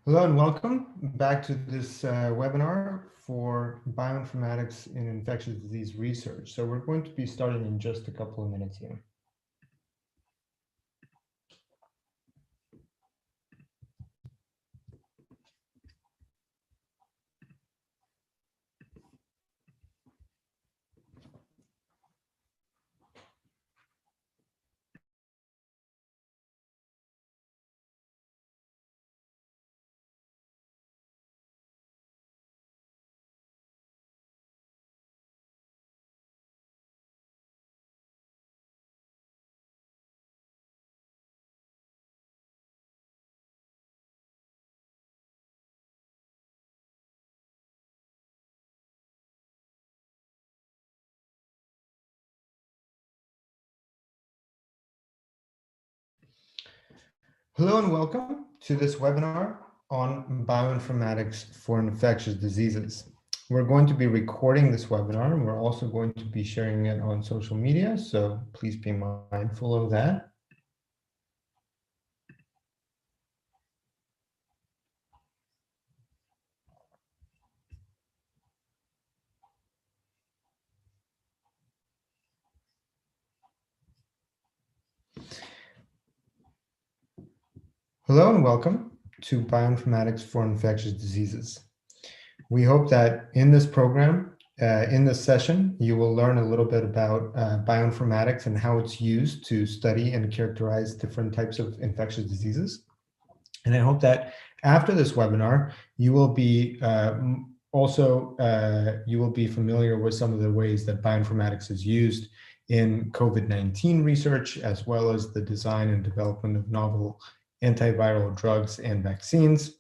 Hello and welcome back to this webinar for bioinformatics in infectious disease research. So we're going to be starting in just a couple of minutes here. Hello and welcome to this webinar on bioinformatics for infectious diseases. We're going to be recording this webinar and we're also going to be sharing it on social media, so please be mindful of that. Hello and welcome to Bioinformatics for Infectious Diseases. We hope that in this program, in this session, you will learn a little bit about bioinformatics and how it's used to study and characterize different types of infectious diseases. And I hope that after this webinar, you will be familiar with some of the ways that bioinformatics is used in COVID-19 research, as well as the design and development of novel antiviral drugs and vaccines.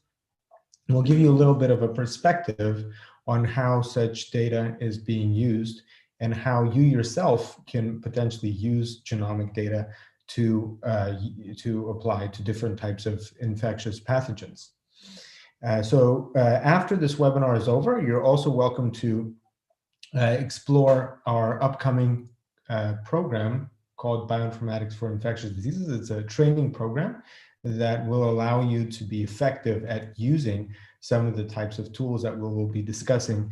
And we'll give you a little bit of a perspective on how such data is being used and how you yourself can potentially use genomic data to apply to different types of infectious pathogens. After this webinar is over, you're also welcome to explore our upcoming program called Bioinformatics for Infectious Diseases. It's a training program that will allow you to be effective at using some of the types of tools that we will be discussing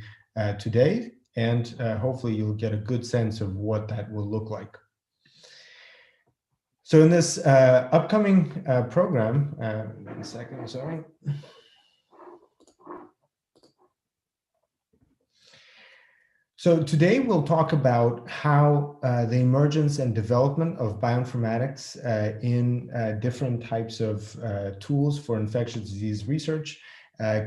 today, and hopefully you'll get a good sense of what that will look like. So in this upcoming program, one second, sorry. So today we'll talk about how the emergence and development of bioinformatics in different types of tools for infectious disease research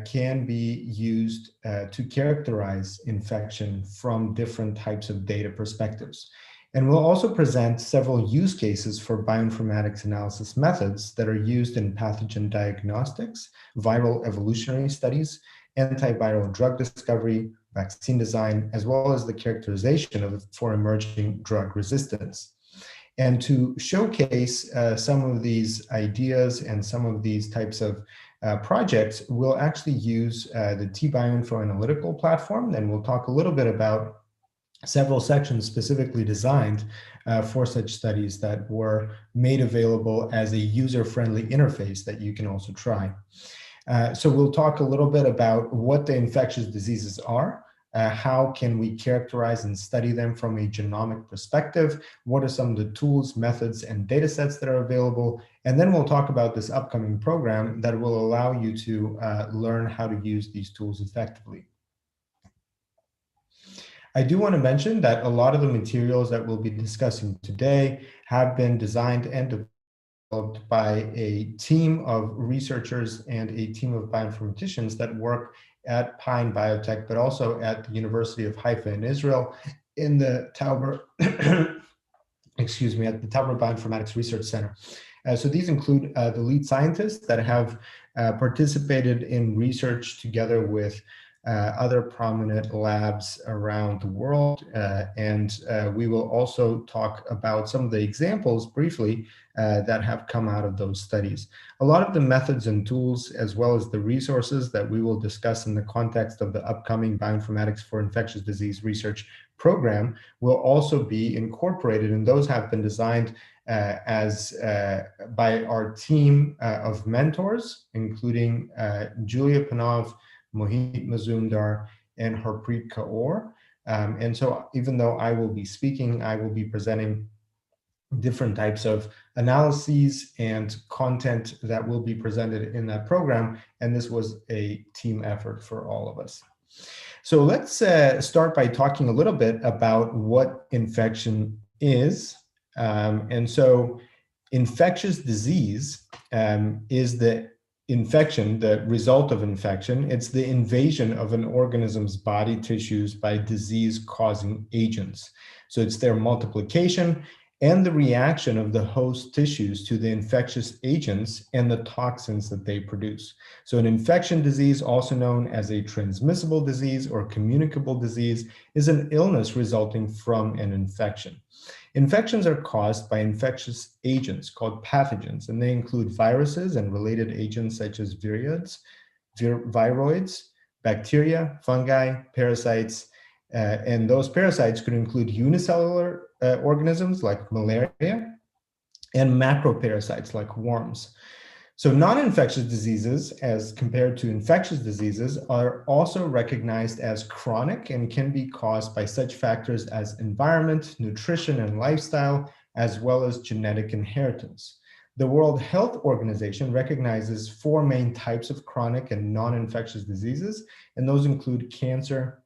can be used to characterize infection from different types of data perspectives. And we'll also present several use cases for bioinformatics analysis methods that are used in pathogen diagnostics, viral evolutionary studies, antiviral drug discovery, vaccine design, as well as the characterization for emerging drug resistance. And to showcase some of these ideas and some of these types of projects, we'll actually use the TBiome Analytical Platform, and we'll talk a little bit about several sections specifically designed for such studies that were made available as a user-friendly interface that you can also try. So we'll talk a little bit about what the infectious diseases are, how can we characterize and study them from a genomic perspective, what are some of the tools, methods, and data sets that are available, and then we'll talk about this upcoming program that will allow you to learn how to use these tools effectively. I do want to mention that a lot of the materials that we'll be discussing today have been designed and developed by a team of researchers and a team of bioinformaticians that work at Pine Biotech, but also at the University of Haifa in Israel in the Tauber, excuse me, at the Tauber Bioinformatics Research Center. So these include the lead scientists that have participated in research together with other prominent labs around the world. And we will also talk about some of the examples briefly that have come out of those studies. A lot of the methods and tools, as well as the resources that we will discuss in the context of the upcoming Bioinformatics for Infectious Disease Research program will also be incorporated, and those have been designed by our team of mentors, including Julia Panov, Mohit Mazumdar, and Harpreet Kaur. And so even though I will be speaking, I will be presenting different types of analyses and content that will be presented in that program. And this was a team effort for all of us. So let's start by talking a little bit about what infection is. And so infectious disease is the infection, the result of infection. It's the invasion of an organism's body tissues by disease-causing agents. So it's their multiplication and the reaction of the host tissues to the infectious agents and the toxins that they produce. So an infection disease, also known as a transmissible disease or communicable disease, is an illness resulting from an infection. Infections are caused by infectious agents called pathogens, and they include viruses and related agents such as virions, viroids, bacteria, fungi, parasites, and those parasites could include unicellular organisms like malaria and macroparasites like worms. So non-infectious diseases, as compared to infectious diseases, are also recognized as chronic and can be caused by such factors as environment, nutrition and lifestyle, as well as genetic inheritance. The World Health Organization recognizes 4 main types of chronic and non-infectious diseases, and those include cancer,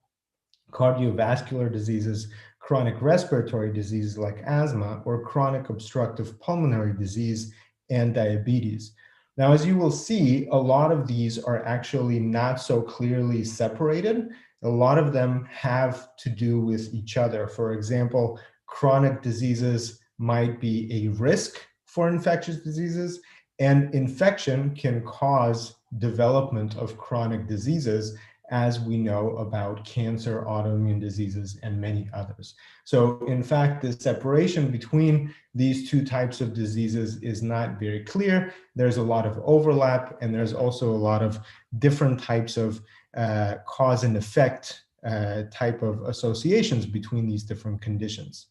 cardiovascular diseases, chronic respiratory diseases like asthma, or chronic obstructive pulmonary disease and diabetes. Now, as you will see, a lot of these are actually not so clearly separated. A lot of them have to do with each other. For example, chronic diseases might be a risk for infectious diseases, and infection can cause development of chronic diseases, as we know about cancer, autoimmune diseases, and many others. So in fact, the separation between these 2 types of diseases is not very clear. There's a lot of overlap, and there's also a lot of different types of cause and effect type of associations between these different conditions.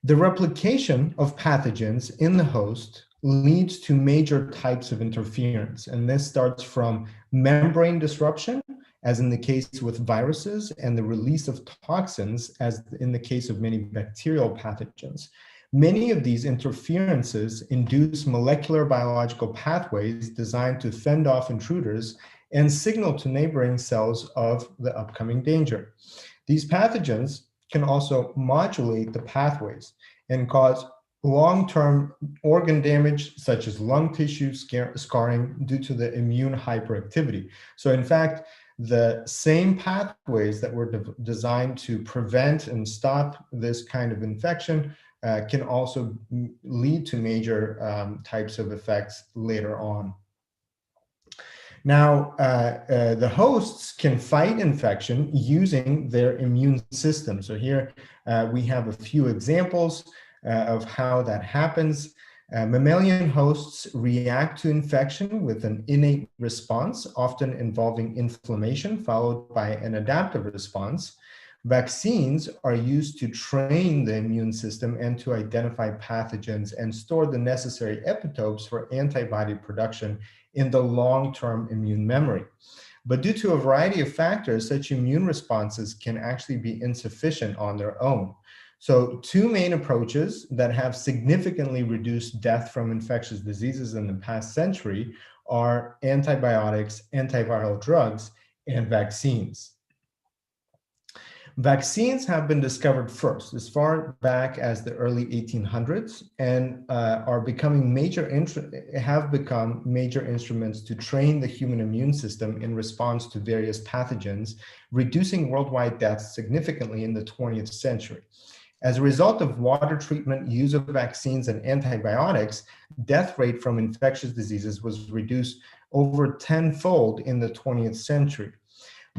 The replication of pathogens in the host leads to major types of interference, and this starts from membrane disruption, as in the case with viruses, and the release of toxins, as in the case of many bacterial pathogens. Many of these interferences induce molecular biological pathways designed to fend off intruders and signal to neighboring cells of the upcoming danger. These pathogens can also modulate the pathways and cause long-term organ damage, such as lung tissue scarring due to the immune hyperactivity. So in fact, the same pathways that were designed to prevent and stop this kind of infection can also lead to major types of effects later on. Now, the hosts can fight infection using their immune system. So here we have a few examples of how that happens. Mammalian hosts react to infection with an innate response, often involving inflammation, followed by an adaptive response. Vaccines are used to train the immune system and to identify pathogens and store the necessary epitopes for antibody production in the long-term immune memory. But due to a variety of factors, such immune responses can actually be insufficient on their own. So 2 main approaches that have significantly reduced death from infectious diseases in the past century are antibiotics, antiviral drugs, and vaccines. Vaccines have been discovered first, as far back as the early 1800s, and have become major instruments to train the human immune system in response to various pathogens, reducing worldwide deaths significantly in the 20th century. As a result of water treatment, use of vaccines and antibiotics, death rate from infectious diseases was reduced over 10-fold in the 20th century.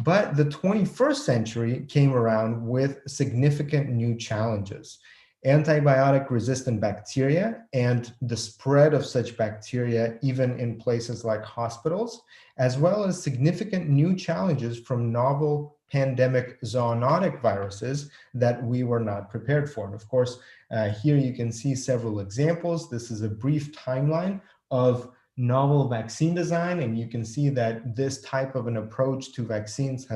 But the 21st century came around with significant new challenges. Antibiotic-resistant bacteria and the spread of such bacteria even in places like hospitals, as well as significant new challenges from novel pandemic zoonotic viruses that we were not prepared for. And of course, here you can see several examples. This is a brief timeline of novel vaccine design, and you can see that this type of an approach to vaccines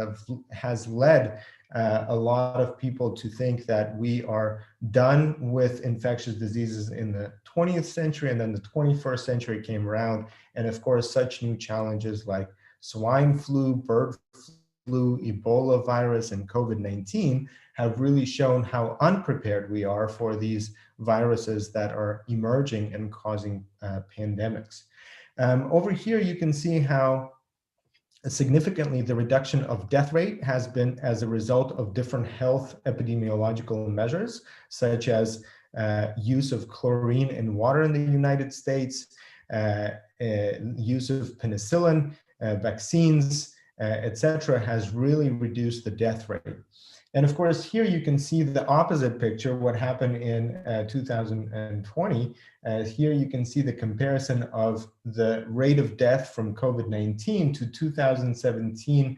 has led a lot of people to think that we are done with infectious diseases in the 20th century, and then the 21st century came around, and of course such new challenges like swine flu, bird flu, Ebola virus, and COVID-19 have really shown how unprepared we are for these viruses that are emerging and causing pandemics. Over here, you can see how significantly the reduction of death rate has been as a result of different health epidemiological measures, such as use of chlorine in water in the United States, use of penicillin, vaccines, etc., has really reduced the death rate. And of course, here you can see the opposite picture, what happened in 2020. Here you can see the comparison of the rate of death from COVID-19 to 2017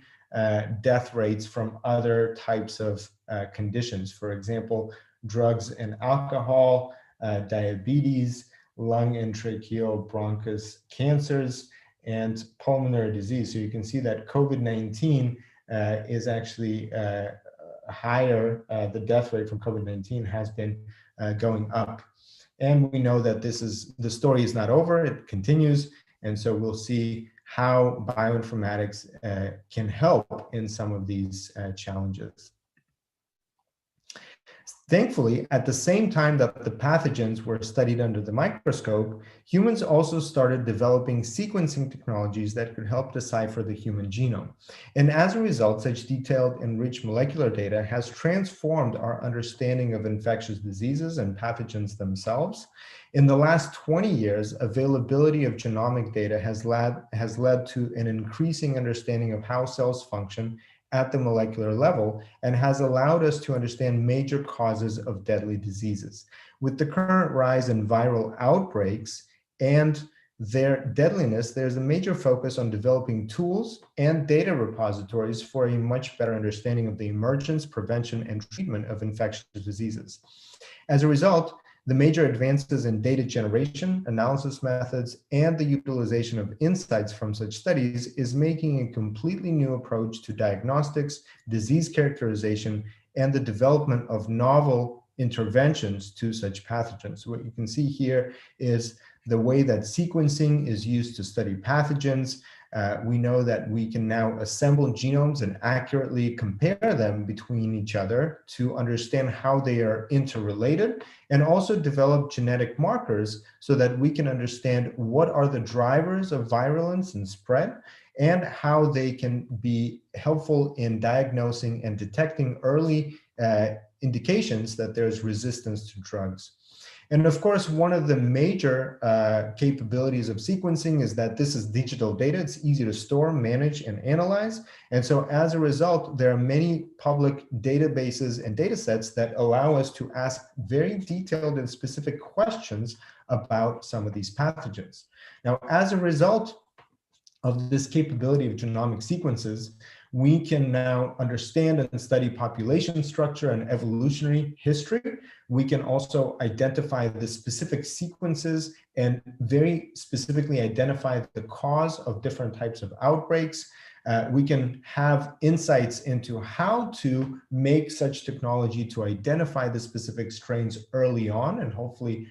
death rates from other types of conditions. For example, drugs and alcohol, diabetes, lung and tracheal bronchus cancers, and pulmonary disease. So you can see that COVID-19 is actually higher. The death rate from COVID-19 has been going up. And we know that the story is not over, it continues. And so we'll see how bioinformatics can help in some of these challenges. Thankfully, at the same time that the pathogens were studied under the microscope, humans also started developing sequencing technologies that could help decipher the human genome. And as a result, such detailed and rich molecular data has transformed our understanding of infectious diseases and pathogens themselves. In the last 20 years, availability of genomic data has led to an increasing understanding of how cells function at the molecular level, and has allowed us to understand major causes of deadly diseases. With the current rise in viral outbreaks and their deadliness, there's a major focus on developing tools and data repositories for a much better understanding of the emergence, prevention, and treatment of infectious diseases. As a result, the major advances in data generation, analysis methods, and the utilization of insights from such studies is making a completely new approach to diagnostics, disease characterization, and the development of novel interventions to such pathogens. So what you can see here is the way that sequencing is used to study pathogens. We know that we can now assemble genomes and accurately compare them between each other to understand how they are interrelated, and also develop genetic markers so that we can understand what are the drivers of virulence and spread, and how they can be helpful in diagnosing and detecting early indications that there's resistance to drugs. And of course, one of the major capabilities of sequencing is that this is digital data. It's easy to store, manage, and analyze. And so as a result, there are many public databases and data sets that allow us to ask very detailed and specific questions about some of these pathogens. Now, as a result of this capability of genomic sequences, we can now understand and study population structure and evolutionary history. We can also identify the specific sequences and very specifically identify the cause of different types of outbreaks. We can have insights into how to make such technology to identify the specific strains early on, and hopefully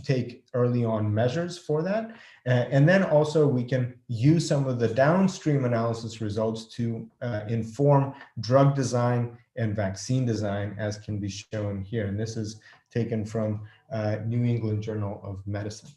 take early on measures for that. And then also we can use some of the downstream analysis results to inform drug design and vaccine design, as can be shown here. And this is taken from New England Journal of Medicine.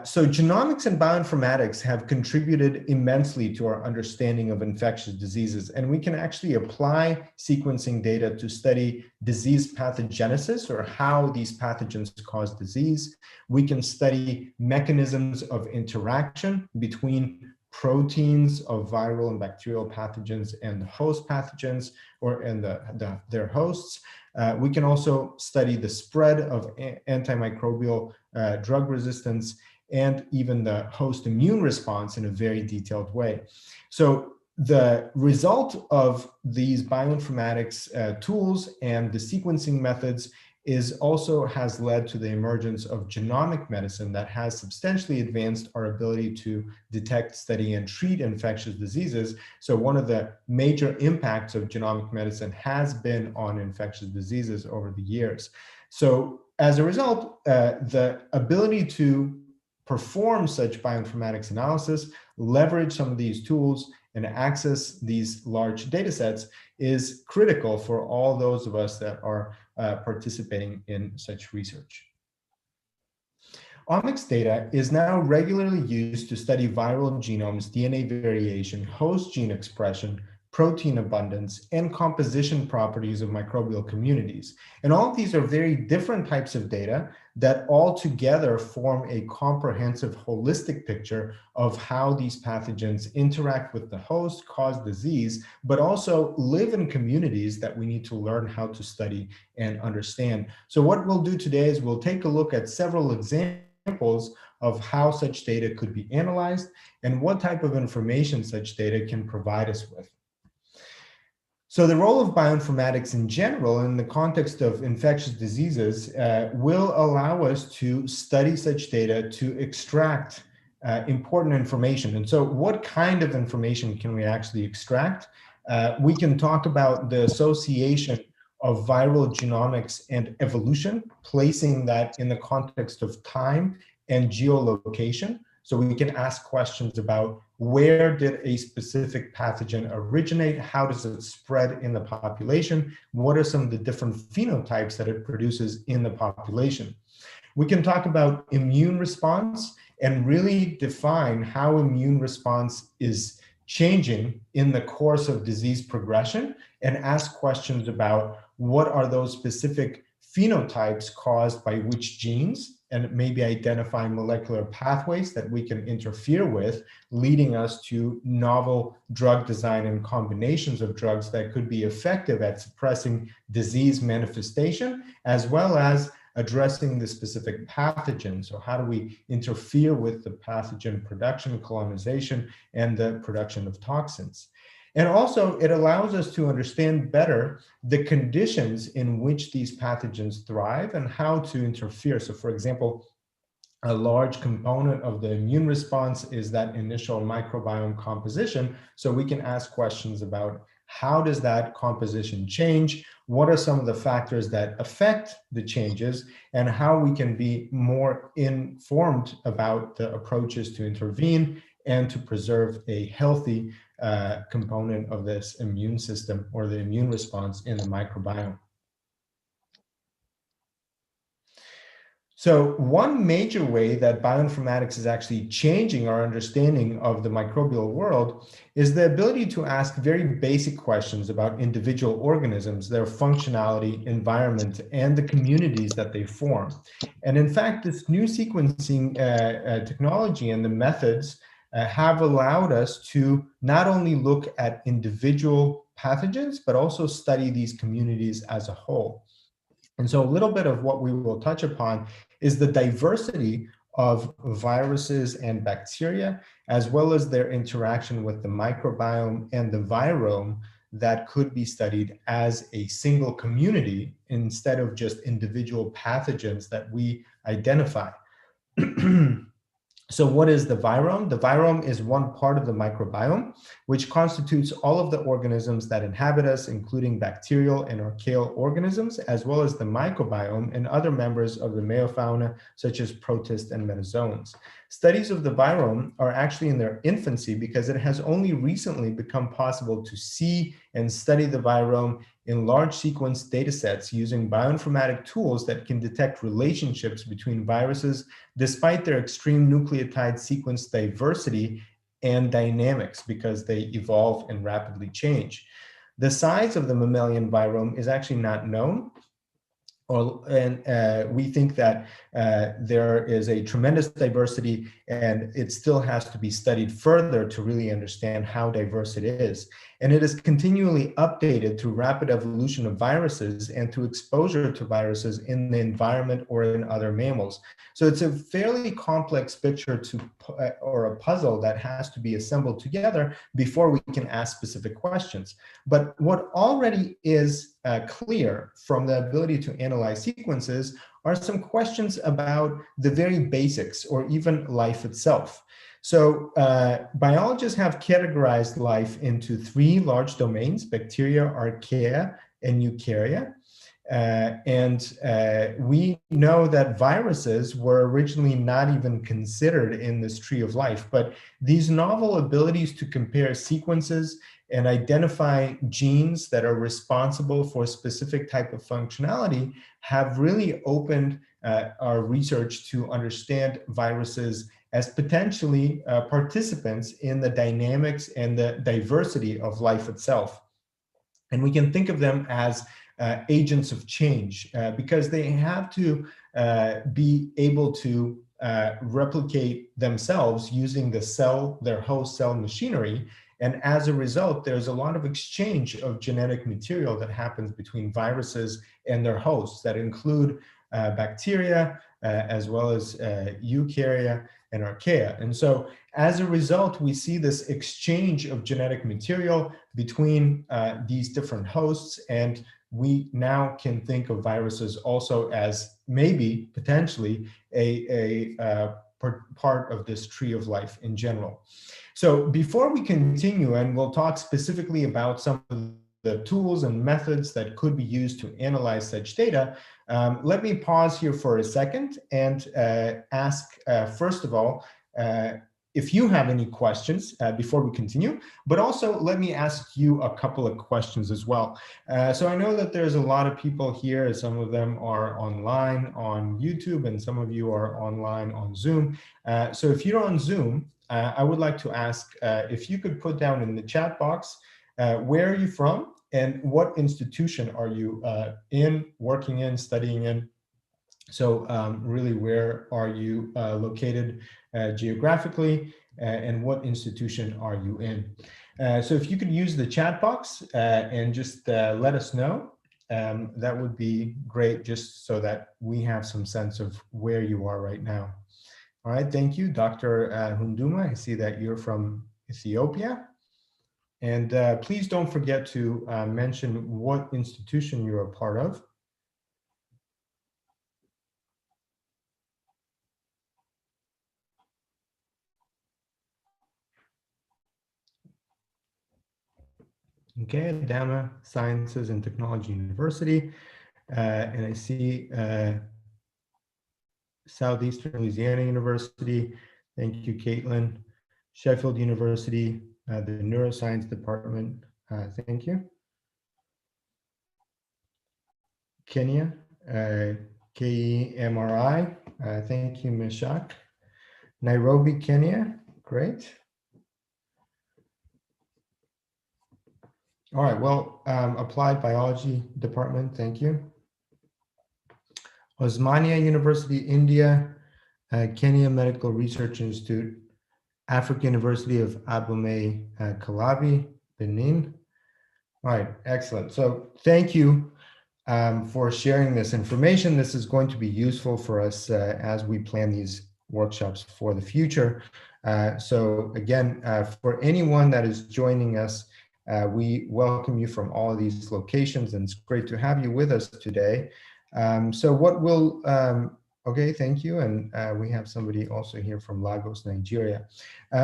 So genomics and bioinformatics have contributed immensely to our understanding of infectious diseases, and we can actually apply sequencing data to study disease pathogenesis, or how these pathogens cause disease. We can study mechanisms of interaction between proteins of viral and bacterial pathogens and the host pathogens, and their hosts. We can also study the spread of antimicrobial drug resistance and even the host immune response in a very detailed way. So The result of these bioinformatics tools and the sequencing methods has led to the emergence of genomic medicine that has substantially advanced our ability to detect, study, and treat infectious diseases. So one of the major impacts of genomic medicine has been on infectious diseases over the years. So as a result, the ability to perform such bioinformatics analysis, leverage some of these tools, and access these large data sets is critical for all those of us that are participating in such research. Omics data is now regularly used to study viral genomes, DNA variation, host gene expression, protein abundance, and composition properties of microbial communities. And all of these are very different types of data that all together form a comprehensive, holistic picture of how these pathogens interact with the host, cause disease, but also live in communities that we need to learn how to study and understand. So what we'll do today is we'll take a look at several examples of how such data could be analyzed and what type of information such data can provide us with. So the role of bioinformatics in general in the context of infectious diseases will allow us to study such data to extract important information. And so what kind of information can we actually extract? We can talk about the association of viral genomics and evolution, placing that in the context of time and geolocation. So we can ask questions about where did a specific pathogen originate? How does it spread in the population? What are some of the different phenotypes that it produces in the population? We can talk about immune response and really define how immune response is changing in the course of disease progression and ask questions about what are those specific phenotypes caused by which genes, and maybe identify molecular pathways that we can interfere with, leading us to novel drug design and combinations of drugs that could be effective at suppressing disease manifestation, as well as addressing the specific pathogen. So how do we interfere with the pathogen production, colonization, and the production of toxins? And also, it allows us to understand better the conditions in which these pathogens thrive and how to interfere. So for example, a large component of the immune response is that initial microbiome composition. So we can ask questions about how does that composition change? What are some of the factors that affect the changes, and how we can be more informed about the approaches to intervene and to preserve a healthy component of this immune system or the immune response in the microbiome. So one major way that bioinformatics is actually changing our understanding of the microbial world is the ability to ask very basic questions about individual organisms, their functionality, environment, and the communities that they form. And in fact, this new sequencing technology and the methods have allowed us to not only look at individual pathogens, but also study these communities as a whole. And so a little bit of what we will touch upon is the diversity of viruses and bacteria, as well as their interaction with the microbiome and the virome that could be studied as a single community instead of just individual pathogens that we identify. So what is the virome? The virome is one part of the microbiome, which constitutes all of the organisms that inhabit us, including bacterial and archaeal organisms, as well as the microbiome and other members of the meiofauna, such as protists and metazoans. Studies of the virome are actually in their infancy because it has only recently become possible to see and study the virome in large sequence data sets using bioinformatic tools that can detect relationships between viruses despite their extreme nucleotide sequence diversity and dynamics, because they evolve and rapidly change. The size of the mammalian virome is actually not known, and we think that there is a tremendous diversity, and it still has to be studied further to really understand how diverse it is. and it is continually updated through rapid evolution of viruses and through exposure to viruses in the environment or in other mammals. So it's a fairly complex picture or a puzzle that has to be assembled together before we can ask specific questions. But what already is clear from the ability to analyze sequences are some questions about the very basics or even life itself. So biologists have categorized life into three large domains: bacteria, archaea, and eukarya. We know that viruses were originally not even considered in this tree of life, but these novel abilities to compare sequences and identify genes that are responsible for a specific type of functionality have really opened our research to understand viruses as potentially participants in the dynamics and the diversity of life itself. And we can think of them as agents of change because they have to be able to replicate themselves using their host cell machinery. And as a result, there's a lot of exchange of genetic material that happens between viruses and their hosts that include bacteria, as well as eukarya and archaea. And so as a result, we see this exchange of genetic material between these different hosts, and we now can think of viruses also as maybe potentially a part of this tree of life in general. So before we continue, and we'll talk specifically about some of the tools and methods that could be used to analyze such data, let me pause here for a second and ask, first of all, if you have any questions before we continue, but also let me ask you a couple of questions as well. So I know that there's a lot of people here. Some of them are online on YouTube, and some of you are online on Zoom. So if you're on Zoom, I would like to ask if you could put down in the chat box, where are you from and what institution are you working in, studying in? So really, where are you located geographically, and what institution are you in? So if you could use the chat box and just let us know, that would be great, just so that we have some sense of where you are right now. All right, thank you, Dr. Hunduma. I see that you're from Ethiopia. And please don't forget to mention what institution you're a part of. Okay, Adama Sciences and Technology University. And I see Southeastern Louisiana University. Thank you, Caitlin. Sheffield University, the Neuroscience Department. Thank you. Kenya, KEMRI. Thank you, Meshach. Nairobi, Kenya. Great. All right, well, Applied Biology Department, thank you. Osmania University, India, Kenya Medical Research Institute, African University of Abomey Calavi, Benin. All right, excellent. So thank you for sharing this information. This is going to be useful for us as we plan these workshops for the future. So again, for anyone that is joining us, we welcome you from all of these locations, and it's great to have you with us today. So what we'll, okay, thank you. And we have somebody also here from Lagos, Nigeria.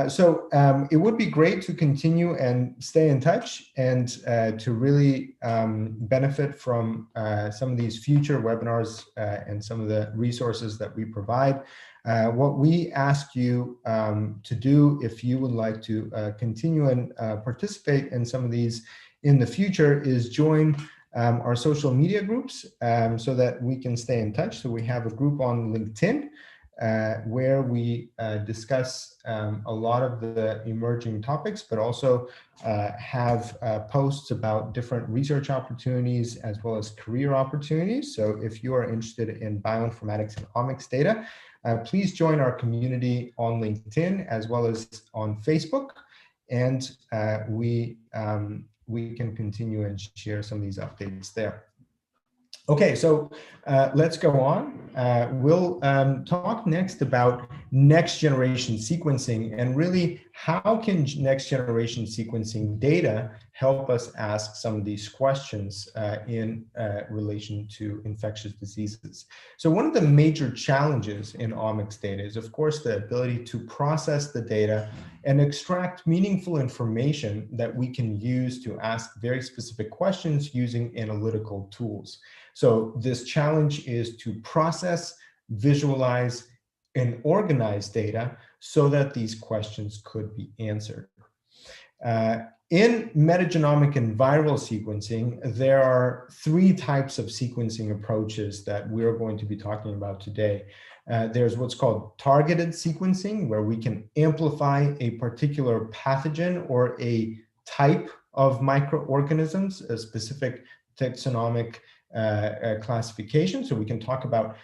So it would be great to continue and stay in touch and to really benefit from some of these future webinars and some of the resources that we provide. What we ask you to do, if you would like to continue and participate in some of these in the future, is join our social media groups so that we can stay in touch. So we have a group on LinkedIn where we discuss a lot of the emerging topics, but also have posts about different research opportunities as well as career opportunities. So if you are interested in bioinformatics and omics data, please join our community on LinkedIn as well as on Facebook. and we can continue and share some of these updates there. Okay, so let's go on. We'll talk next about next generation sequencing, and really how can next generation sequencing data help us ask some of these questions in relation to infectious diseases. So one of the major challenges in omics data is, of course, the ability to process the data and extract meaningful information that we can use to ask very specific questions using analytical tools. So this challenge is to process, visualize, and organize data so that these questions could be answered. In metagenomic and viral sequencing, there are three types of sequencing approaches that we're going to be talking about today. There's what's called targeted sequencing, where we can amplify a particular pathogen or a type of microorganisms, a specific taxonomic classification. So we can talk about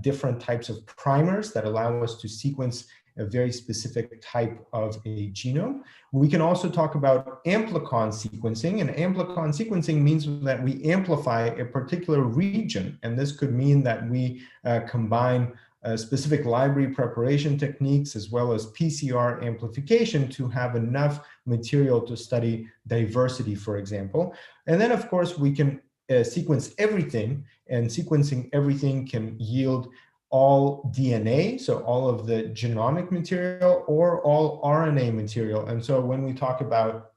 different types of primers that allow us to sequence a very specific type of a genome. We can also talk about amplicon sequencing, and amplicon sequencing means that we amplify a particular region, and this could mean that we combine specific library preparation techniques as well as PCR amplification to have enough material to study diversity, for example. And then, of course, we can sequence everything, and sequencing everything can yield all DNA, so all of the genomic material, or all RNA material. And so when we talk about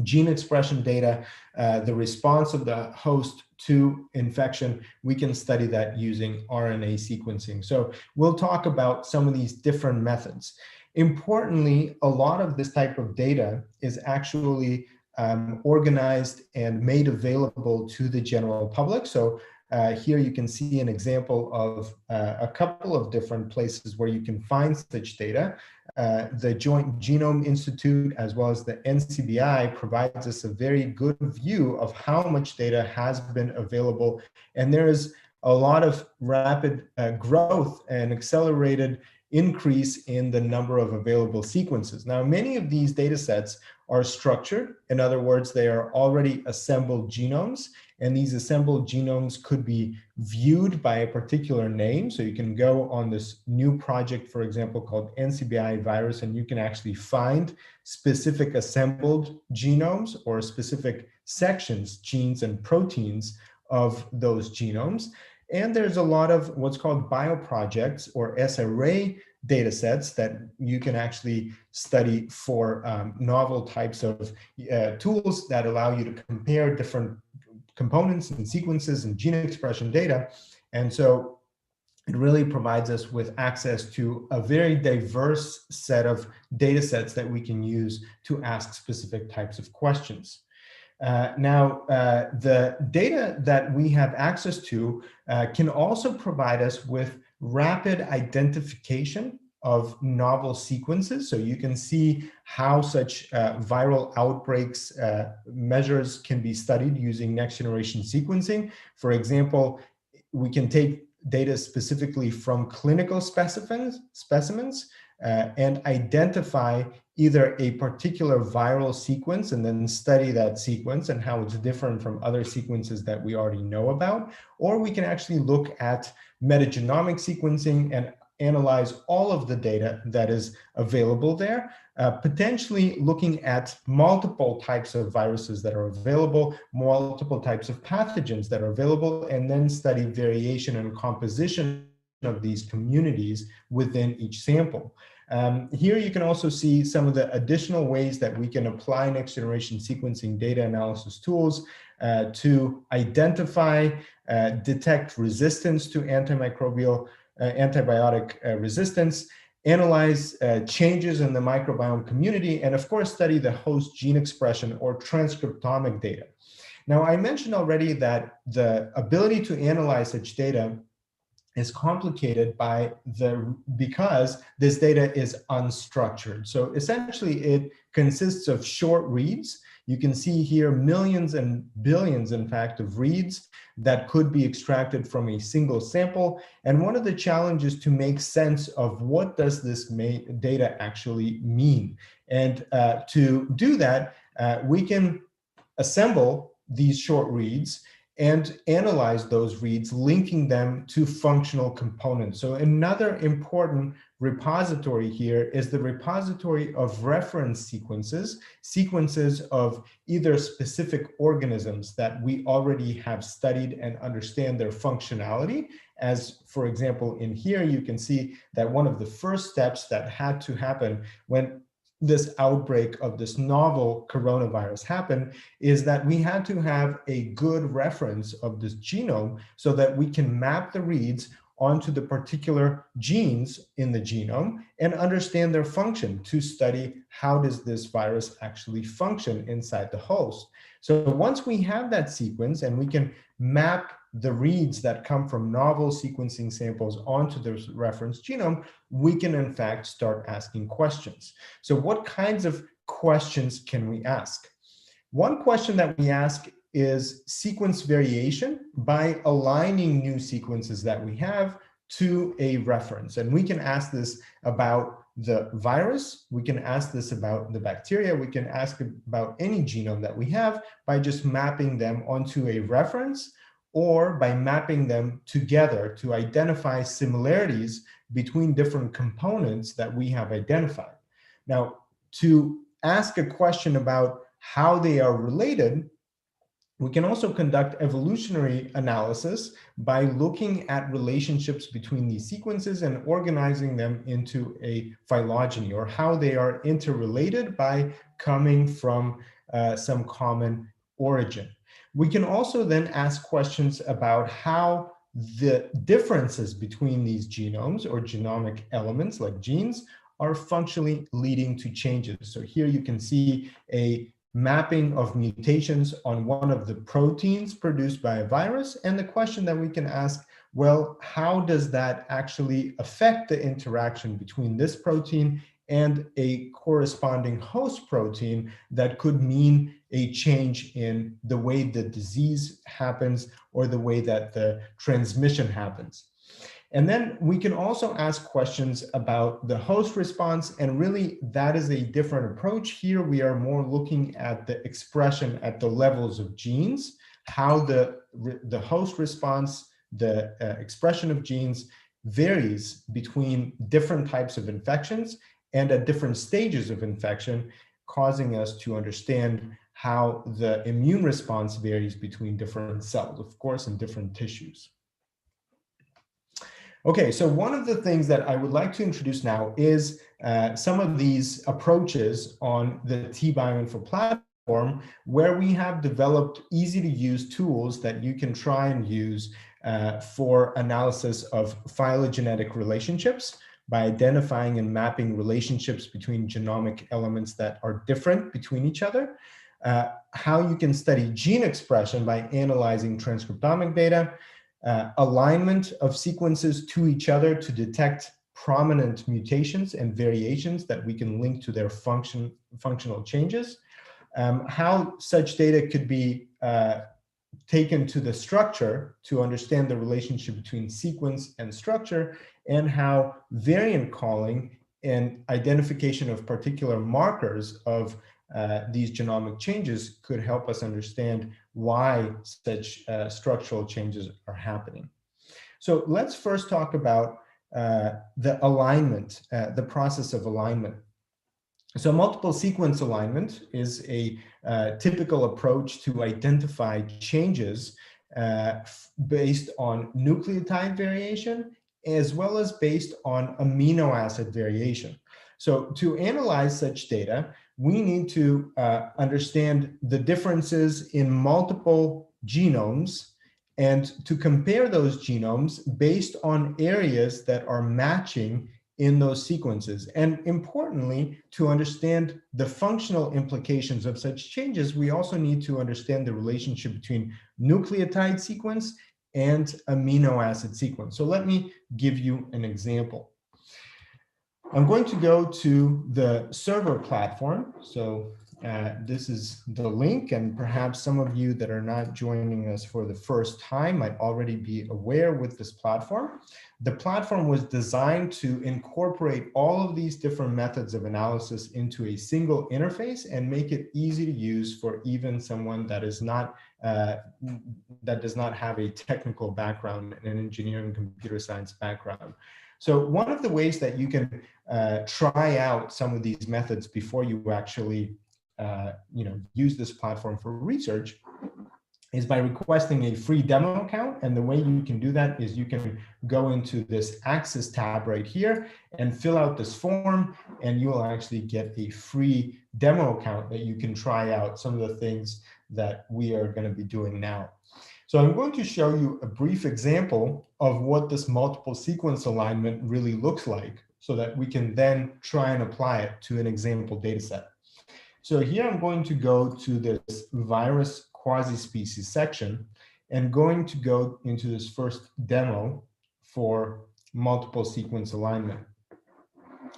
gene expression data, the response of the host to infection, we can study that using RNA sequencing. So we'll talk about some of these different methods. Importantly, a lot of this type of data is actually organized and made available to the general public. So here you can see an example of a couple of different places where you can find such data. The Joint Genome Institute as well as the NCBI provides us a very good view of how much data has been available. And there is a lot of rapid growth and accelerated increase in the number of available sequences. Now, many of these data sets are structured. In other words, they are already assembled genomes, and these assembled genomes could be viewed by a particular name. So you can go on this new project, for example, called NCBI virus, and you can actually find specific assembled genomes or specific sections, genes and proteins of those genomes. And there's a lot of what's called bioprojects or SRA data sets that you can actually study for novel types of tools that allow you to compare different components and sequences and gene expression data. And so it really provides us with access to a very diverse set of data sets that we can use to ask specific types of questions. The data that we have access to can also provide us with rapid identification of novel sequences. So you can see how such viral outbreaks measures can be studied using next generation sequencing. For example, we can take data specifically from clinical specimens and identify either a particular viral sequence and then study that sequence and how it's different from other sequences that we already know about. Or we can actually look at metagenomic sequencing and analyze all of the data that is available there, potentially looking at multiple types of viruses that are available, multiple types of pathogens that are available, and then study variation and composition of these communities within each sample. Here you can also see some of the additional ways that we can apply next generation sequencing data analysis tools to identify, detect resistance to antibiotic resistance, analyze changes in the microbiome community, and of course study the host gene expression or transcriptomic data. Now, I mentioned already that the ability to analyze such data is complicated because this data is unstructured. So essentially it consists of short reads. You can see here millions and billions, in fact, of reads that could be extracted from a single sample. And one of the challenges to make sense of what does this data actually mean. And to do that, we can assemble these short reads and analyze those reads, linking them to functional components. So another important repository here is the repository of reference sequences, sequences of either specific organisms that we already have studied and understand their functionality. As for example, in here, you can see that one of the first steps that had to happen when this outbreak of this novel coronavirus happened is that we had to have a good reference of this genome so that we can map the reads onto the particular genes in the genome and understand their function to study how does this virus actually function inside the host. So once we have that sequence and we can map the reads that come from novel sequencing samples onto the reference genome, we can in fact start asking questions. So what kinds of questions can we ask? One question that we ask is sequence variation by aligning new sequences that we have to a reference. And we can ask this about the virus, we can ask this about the bacteria, we can ask about any genome that we have by just mapping them onto a reference or by mapping them together to identify similarities between different components that we have identified. Now, to ask a question about how they are related, we can also conduct evolutionary analysis by looking at relationships between these sequences and organizing them into a phylogeny, or how they are interrelated by coming from some common origin. We can also then ask questions about how the differences between these genomes or genomic elements like genes are functionally leading to changes. So here you can see a mapping of mutations on one of the proteins produced by a virus. And the question that we can ask, well, how does that actually affect the interaction between this protein and a corresponding host protein that could mean a change in the way the disease happens or the way that the transmission happens. And then we can also ask questions about the host response, and really that is a different approach. Here we are more looking at the expression at the levels of genes, how the host response, the expression of genes varies between different types of infections and at different stages of infection, causing us to understand how the immune response varies between different cells, of course, in different tissues. Okay, so one of the things that I would like to introduce now is some of these approaches on the TBiome platform, where we have developed easy to use tools that you can try and use for analysis of phylogenetic relationships by identifying and mapping relationships between genomic elements that are different between each other. How you can study gene expression by analyzing transcriptomic data, alignment of sequences to each other to detect prominent mutations and variations that we can link to their functional changes, how such data could be taken to the structure to understand the relationship between sequence and structure, and how variant calling and identification of particular markers of these genomic changes could help us understand why such structural changes are happening. So let's first talk about the alignment, the process of alignment. So multiple sequence alignment is a typical approach to identify changes based on nucleotide variation, as well as based on amino acid variation. So to analyze such data, we need to understand the differences in multiple genomes and to compare those genomes based on areas that are matching in those sequences. And importantly, to understand the functional implications of such changes, we also need to understand the relationship between nucleotide sequence and amino acid sequence. So let me give you an example. I'm going to go to the server platform. So This is the link, and perhaps some of you that are not joining us for the first time might already be aware with this platform. The platform was designed to incorporate all of these different methods of analysis into a single interface and make it easy to use for even someone that is not that does not have a technical background, an engineering computer science background. So one of the ways that you can try out some of these methods before you actually use this platform for research is by requesting a free demo account. And the way you can do that is you can go into this Access tab right here and fill out this form, and you will actually get a free demo account that you can try out some of the things that we are going to be doing now. So I'm going to show you a brief example of what this multiple sequence alignment really looks like so that we can then try and apply it to an example data set. So here I'm going to go to this virus quasi-species section and going to go into this first demo for multiple sequence alignment.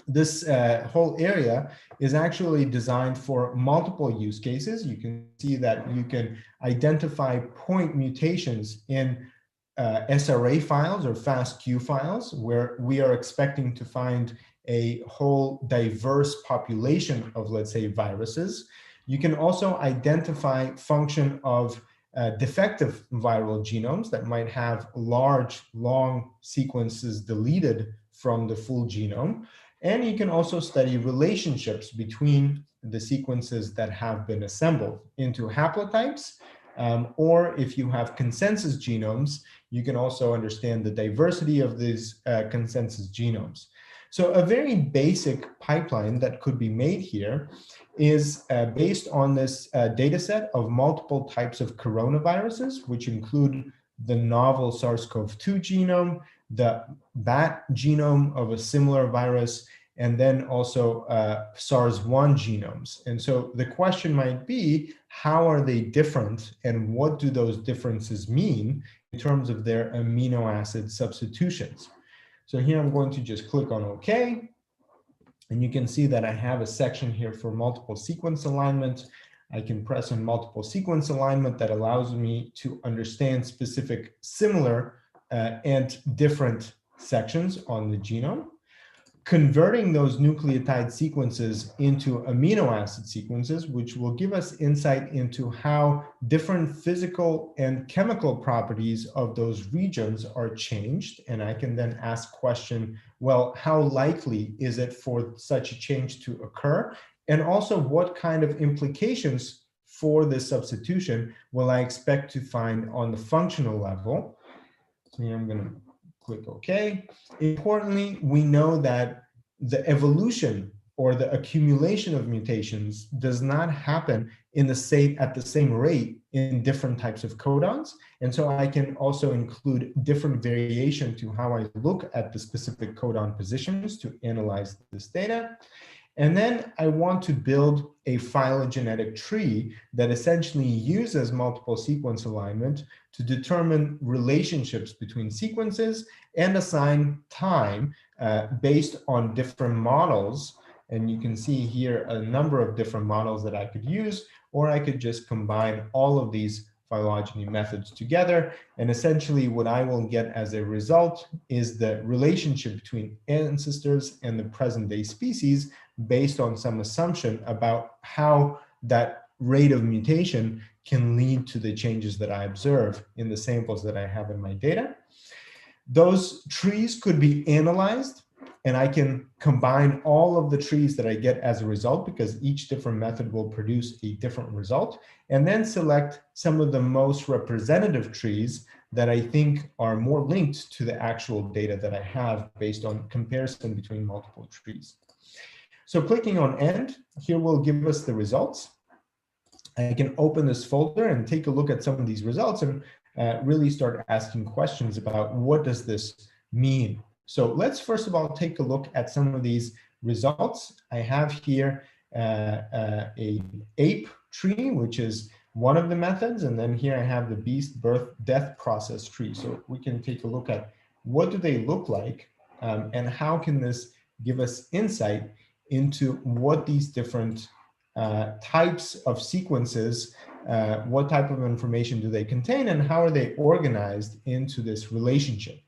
This whole area is actually designed for multiple use cases. You can see that you can identify point mutations in SRA files or FASTQ files, where we are expecting to find a whole diverse population of, let's say, viruses. You can also identify function of defective viral genomes that might have large, long sequences deleted from the full genome. And you can also study relationships between the sequences that have been assembled into haplotypes, or if you have consensus genomes, you can also understand the diversity of these consensus genomes. So a very basic pipeline that could be made here is based on this data set of multiple types of coronaviruses, which include the novel SARS-CoV-2 genome, the bat genome of a similar virus, and then also SARS-1 genomes. And so the question might be, how are they different, and what do those differences mean in terms of their amino acid substitutions? So here I'm going to just click on OK. And you can see that I have a section here for multiple sequence alignment. I can press on multiple sequence alignment that allows me to understand specific similar and different sections on the genome. Converting those nucleotide sequences into amino acid sequences, which will give us insight into how different physical and chemical properties of those regions are changed. And I can then ask question, well, how likely is it for such a change to occur? And also, what kind of implications for this substitution will I expect to find on the functional level? So here I'm going to click OK. Importantly, we know that the evolution or the accumulation of mutations does not happen at the same rate in different types of codons. And so I can also include different variation to how I look at the specific codon positions to analyze this data. And then I want to build a phylogenetic tree that essentially uses multiple sequence alignment to determine relationships between sequences and assign time based on different models. And you can see here a number of different models that I could use, or I could just combine all of these phylogeny methods together. And essentially what I will get as a result is the relationship between ancestors and the present day species based on some assumption about how that rate of mutation can lead to the changes that I observe in the samples that I have in my data. Those trees could be analyzed, and I can combine all of the trees that I get as a result, because each different method will produce a different result, and then select some of the most representative trees that I think are more linked to the actual data that I have based on comparison between multiple trees. So clicking on End, here will give us the results. I can open this folder and take a look at some of these results and really start asking questions about what does this mean. So let's first of all take a look at some of these results. I have here a ape tree, which is one of the methods, and then here I have the beast birth death process tree. So we can take a look at what do they look like, and how can this give us insight into what these different types of sequences, what type of information do they contain, and how are they organized into this relationship.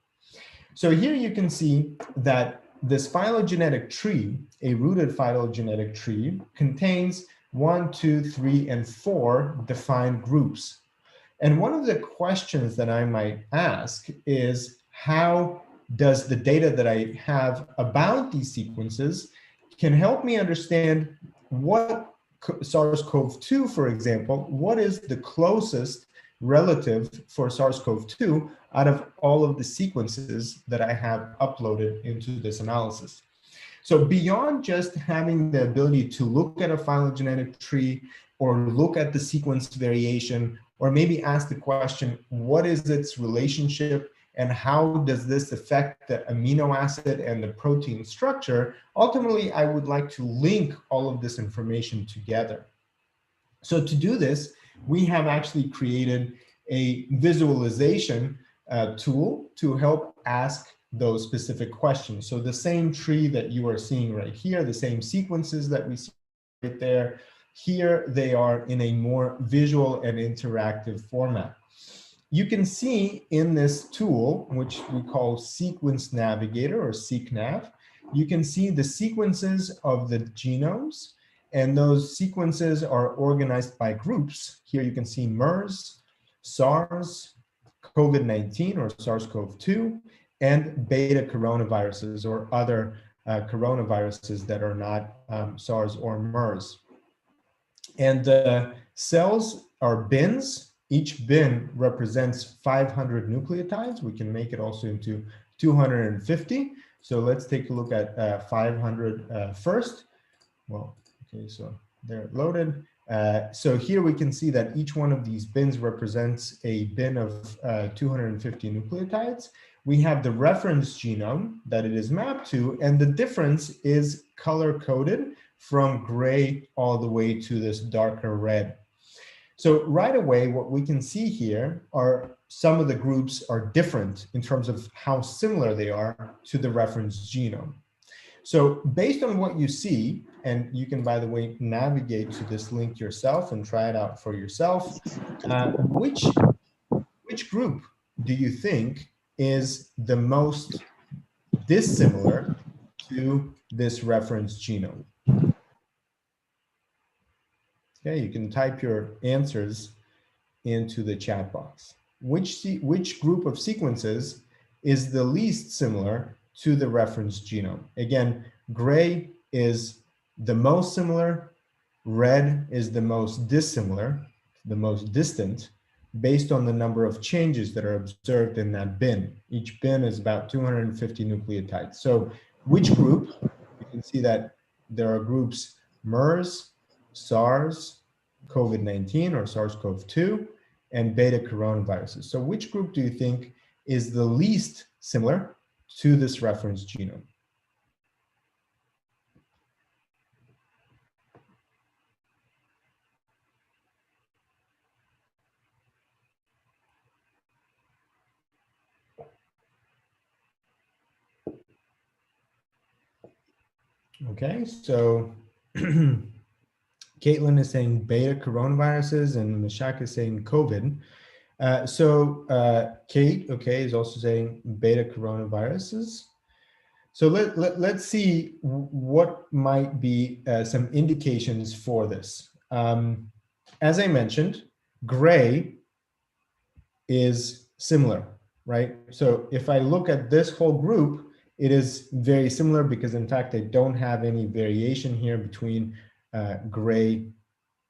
So here you can see that this phylogenetic tree, a rooted phylogenetic tree, contains 1, 2, 3, and 4 defined groups. And one of the questions that I might ask is, how does the data that I have about these sequences can help me understand what SARS-CoV-2, for example, what is the closest relative for SARS-CoV-2 out of all of the sequences that I have uploaded into this analysis. So beyond just having the ability to look at a phylogenetic tree or look at the sequence variation, or maybe ask the question, what is its relationship and how does this affect the amino acid and the protein structure? Ultimately, I would like to link all of this information together. So to do this, we have actually created a visualization tool to help ask those specific questions. So the same tree that you are seeing right here, the same sequences that we see right there, here they are in a more visual and interactive format. You can see in this tool, which we call Sequence Navigator or seqNav, you can see the sequences of the genomes, and those sequences are organized by groups. Here you can see MERS, SARS, COVID-19 or SARS-CoV-2, and beta coronaviruses or other coronaviruses that are not SARS or MERS. And the cells are bins. Each bin represents 500 nucleotides. We can make it also into 250. So let's take a look at 500 first. Well, okay, so they're loaded. So here we can see that each one of these bins represents a bin of 250 nucleotides. We have the reference genome that it is mapped to, and the difference is color-coded from gray all the way to this darker red. So right away, what we can see here are some of the groups are different in terms of how similar they are to the reference genome. So based on what you see, and you can, by the way, navigate to this link yourself and try it out for yourself, which group do you think is the most dissimilar to this reference genome? Okay, you can type your answers into the chat box. Which group of sequences is the least similar to the reference genome? Again, gray is the most similar, red is the most dissimilar, the most distant, based on the number of changes that are observed in that bin. Each bin is about 250 nucleotides. So which group? You can see that there are groups MERS, SARS, COVID-19 or SARS-CoV-2, and beta coronaviruses. So which group do you think is the least similar to this reference genome? Okay, so Caitlin is saying beta coronaviruses and Mishak is saying COVID. Kate, okay, is also saying beta coronaviruses. So let's see what might be some indications for this. As I mentioned, gray is similar, right? So if I look at this whole group, it is very similar because in fact, I don't have any variation here between gray,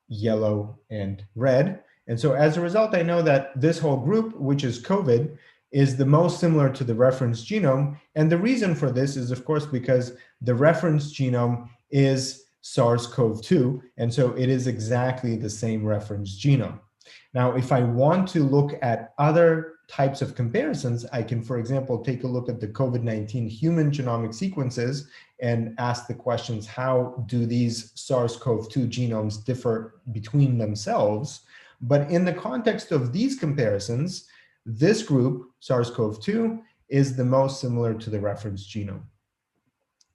yellow, and red. And so as a result, I know that this whole group, which is COVID, is the most similar to the reference genome. And the reason for this is, of course, because the reference genome is SARS-CoV-2. And so it is exactly the same reference genome. Now, if I want to look at other types of comparisons, I can, for example, take a look at the COVID-19 human genomic sequences and ask the questions, how do these SARS-CoV-2 genomes differ between themselves? But in the context of these comparisons, this group, SARS-CoV-2, is the most similar to the reference genome.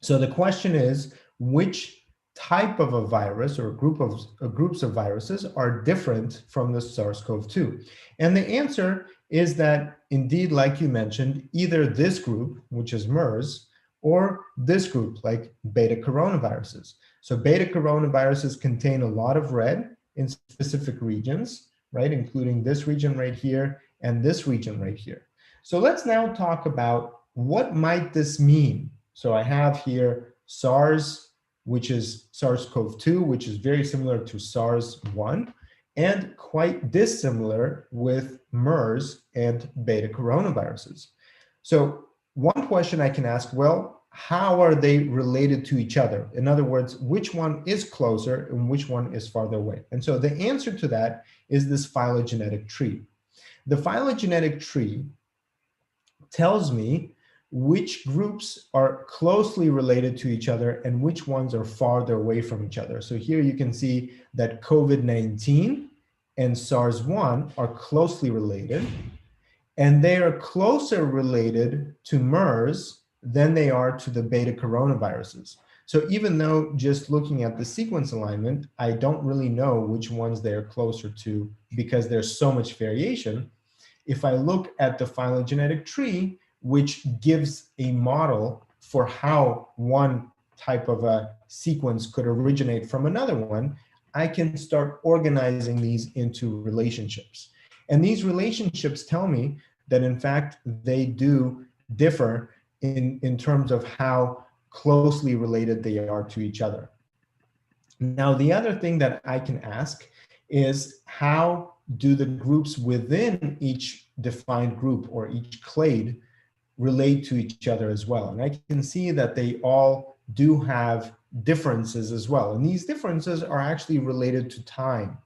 So the question is, which type of a virus or groups of viruses are different from the SARS-CoV-2? And the answer is that indeed, like you mentioned, either this group, which is MERS, or this group, like beta coronaviruses. So beta coronaviruses contain a lot of red in specific regions, right, including this region right here and this region right here. So let's now talk about what might this mean. So I have here SARS, which is SARS-CoV-2, which is very similar to SARS-1, and quite dissimilar with MERS and beta coronaviruses. So one question I can ask, well, how are they related to each other? In other words, which one is closer and which one is farther away? And so the answer to that is this phylogenetic tree. The phylogenetic tree tells me which groups are closely related to each other and which ones are farther away from each other. So here you can see that COVID-19 and SARS-1 are closely related, and they are closer related to MERS than they are to the beta coronaviruses. So even though just looking at the sequence alignment, I don't really know which ones they're closer to because there's so much variation. If I look at the phylogenetic tree, which gives a model for how one type of a sequence could originate from another one, I can start organizing these into relationships. And these relationships tell me that, in fact, they do differ in terms of how closely related they are to each other. Now, the other thing that I can ask is, how do the groups within each defined group or each clade relate to each other as well? And I can see that they all do have differences as well. And these differences are actually related to time.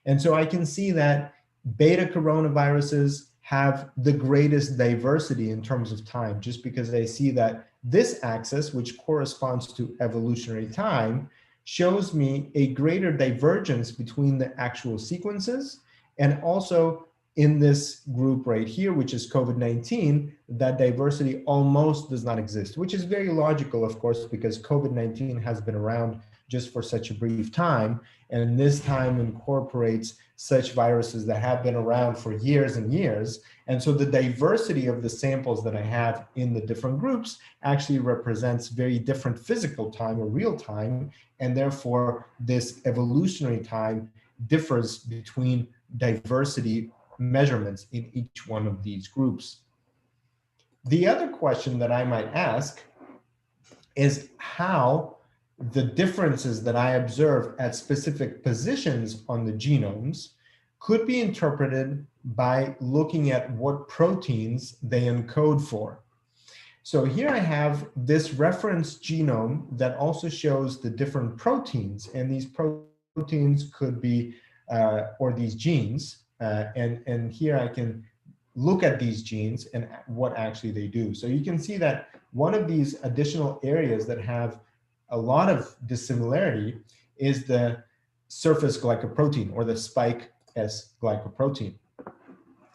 And so I can see that beta coronaviruses have the greatest diversity in terms of time, just because I see that this axis, which corresponds to evolutionary time, shows me a greater divergence between the actual sequences, and also in this group right here, which is COVID-19, that diversity almost does not exist, which is very logical, of course, because COVID-19 has been around just for such a brief time, and this time incorporates such viruses that have been around for years and years. And so the diversity of the samples that I have in the different groups actually represents very different physical time or real time, and therefore this evolutionary time differs between diversity measurements in each one of these groups. The other question that I might ask is how the differences that I observe at specific positions on the genomes could be interpreted by looking at what proteins they encode for. So here I have this reference genome that also shows the different proteins, and these proteins could be, or these genes, and here I can look at these genes and what actually they do. So you can see that one of these additional areas that have a lot of dissimilarity is the surface glycoprotein, or the spike S glycoprotein.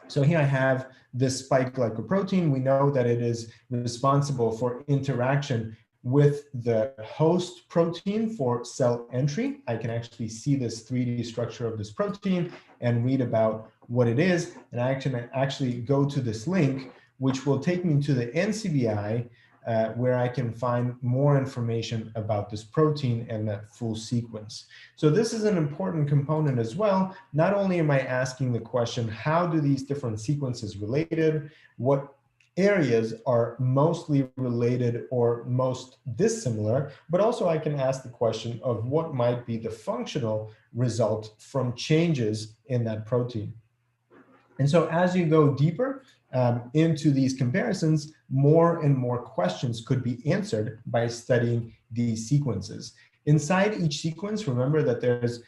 So here I have this spike glycoprotein. We know that it is responsible for interaction with the host protein for cell entry. I can actually see this 3D structure of this protein and read about what it is. And I can actually go to this link, which will take me to the NCBI, where I can find more information about this protein and that full sequence. So this is an important component as well. Not only am I asking the question, how do these different sequences related? What areas are mostly related or most dissimilar, but also I can ask the question of what might be the functional result from changes in that protein. And so as you go deeper into these comparisons, more and more questions could be answered by studying these sequences. Inside each sequence, remember that there's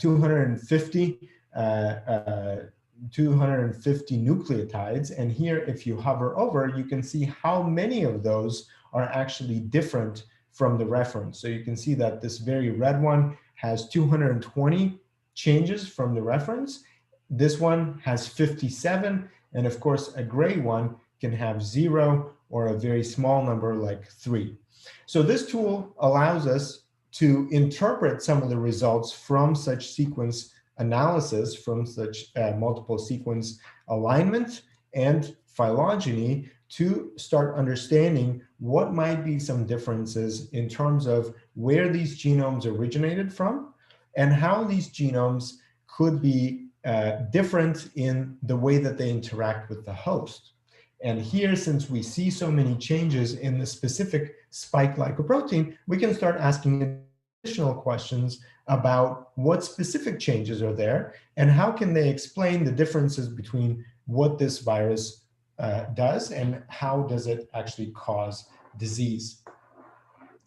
250 nucleotides. And here, if you hover over, you can see how many of those are actually different from the reference. So you can see that this very red one has 220 changes from the reference. This one has 57, and of course, a gray one can have 0 or a very small number like 3. So this tool allows us to interpret some of the results from such sequence analysis, from such multiple sequence alignment and phylogeny, to start understanding what might be some differences in terms of where these genomes originated from and how these genomes could be different in the way that they interact with the host. And here, since we see so many changes in the specific spike glycoprotein, we can start asking additional questions about what specific changes are there and how can they explain the differences between what this virus does and how does it actually cause disease.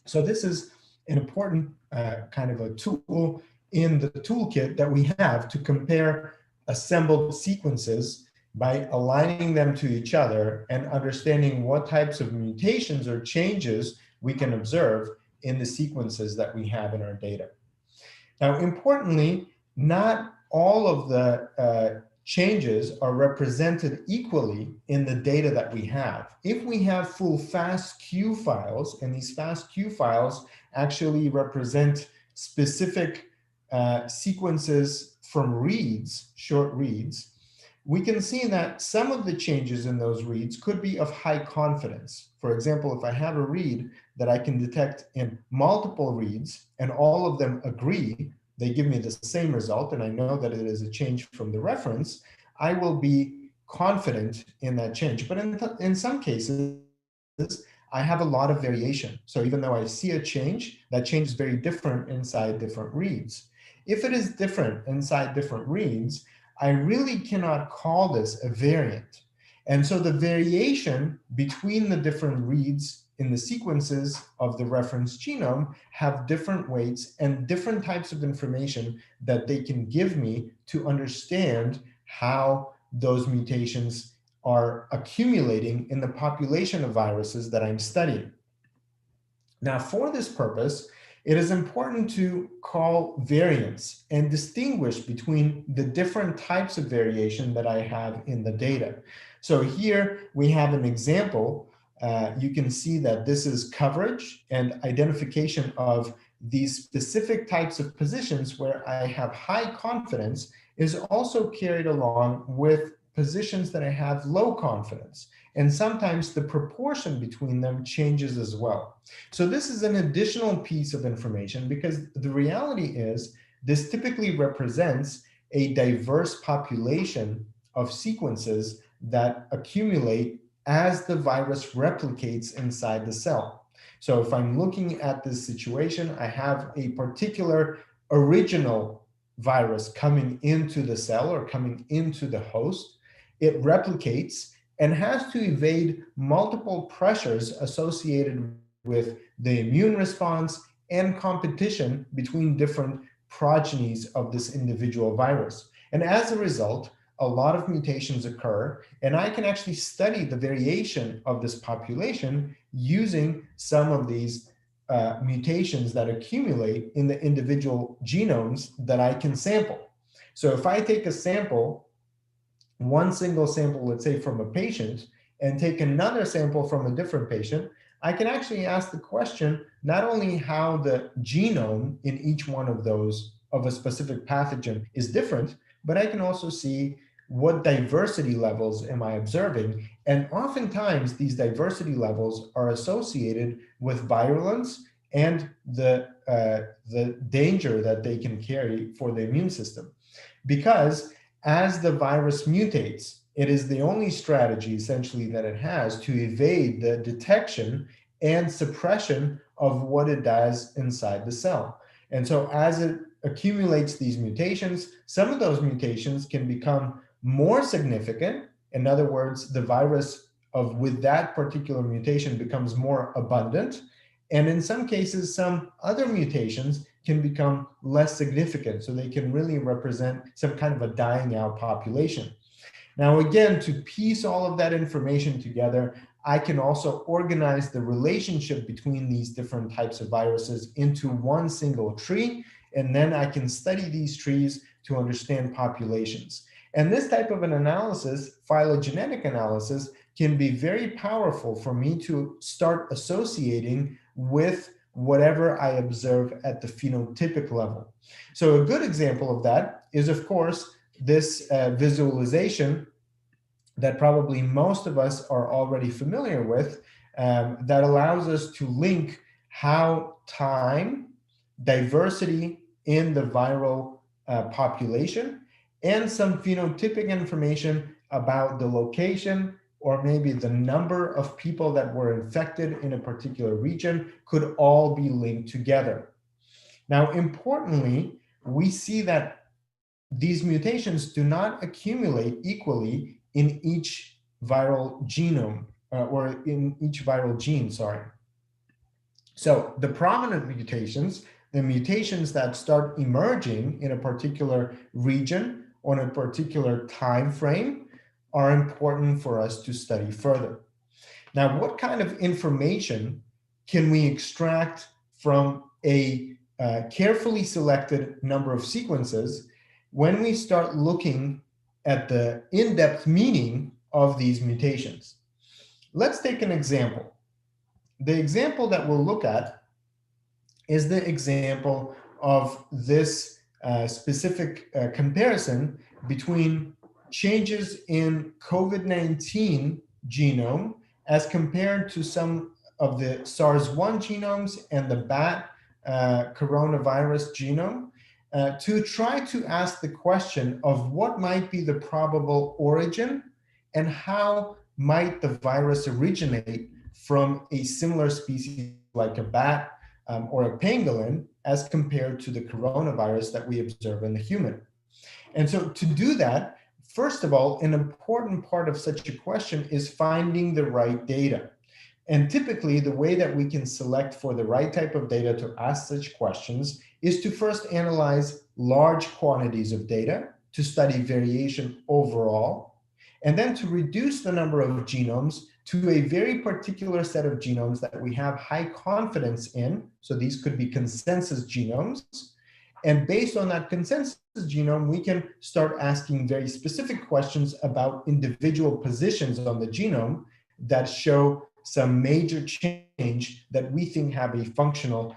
So this is an important kind of a tool in the toolkit that we have to compare assembled sequences by aligning them to each other and understanding what types of mutations or changes we can observe in the sequences that we have in our data. Now, importantly, not all of the changes are represented equally in the data that we have. If we have full FASTQ files, and these FASTQ files actually represent specific sequences from reads, short reads, we can see that some of the changes in those reads could be of high confidence. For example, if I have a read that I can detect in multiple reads and all of them agree, they give me the same result, and I know that it is a change from the reference, I will be confident in that change. But in some cases, I have a lot of variation. So even though I see a change, that change is very different inside different reads. If it is different inside different reads, I really cannot call this a variant. And so the variation between the different reads in the sequences of the reference genome have different weights and different types of information that they can give me to understand how those mutations are accumulating in the population of viruses that I'm studying. Now, for this purpose, it is important to call variants and distinguish between the different types of variation that I have in the data. So here we have an example. You can see that this is coverage and identification of these specific types of positions where I have high confidence is also carried along with positions that I have low confidence. And sometimes the proportion between them changes as well. So this is an additional piece of information because the reality is this typically represents a diverse population of sequences that accumulate as the virus replicates inside the cell. So if I'm looking at this situation, I have a particular original virus coming into the cell or coming into the host. It replicates and has to evade multiple pressures associated with the immune response and competition between different progenies of this individual virus. And as a result, a lot of mutations occur, and I can actually study the variation of this population using some of these mutations that accumulate in the individual genomes that I can sample. So if I take a sample, one single sample, let's say from a patient, and take another sample from a different patient, I can actually ask the question, not only how the genome in each one of those of a specific pathogen is different, but I can also see what diversity levels am I observing. And oftentimes these diversity levels are associated with virulence and the danger that they can carry for the immune system. Because as the virus mutates, it is the only strategy essentially that it has to evade the detection and suppression of what it does inside the cell. And so as it accumulates these mutations, some of those mutations can become more significant. In other words, the virus with that particular mutation becomes more abundant. And in some cases, some other mutations can become less significant. So they can really represent some kind of a dying out population. Now, again, to piece all of that information together, I can also organize the relationship between these different types of viruses into one single tree, and then I can study these trees to understand populations. And this type of an analysis, phylogenetic analysis, can be very powerful for me to start associating with whatever I observe at the phenotypic level. So a good example of that is, of course, this visualization that probably most of us are already familiar with, that allows us to link how time, diversity in the viral population, and some phenotypic information about the location or maybe the number of people that were infected in a particular region could all be linked together. Now, importantly, we see that these mutations do not accumulate equally in each viral genome, or in each viral gene, sorry. So the prominent mutations, the mutations that start emerging in a particular region or in a particular time frame, are important for us to study further. Now, what kind of information can we extract from a carefully selected number of sequences when we start looking at the in-depth meaning of these mutations? Let's take an example. The example that we'll look at is the example of this specific comparison between changes in COVID-19 genome as compared to some of the SARS-1 genomes and the bat coronavirus genome, to try to ask the question of what might be the probable origin and how might the virus originate from a similar species like a bat or a pangolin as compared to the coronavirus that we observe in the human. And so to do that, first of all, an important part of such a question is finding the right data. And typically, the way that we can select for the right type of data to ask such questions is to first analyze large quantities of data to study variation overall, and then to reduce the number of genomes to a very particular set of genomes that we have high confidence in. So these could be consensus genomes. And based on that consensus genome, we can start asking very specific questions about individual positions on the genome that show some major change that we think have a functional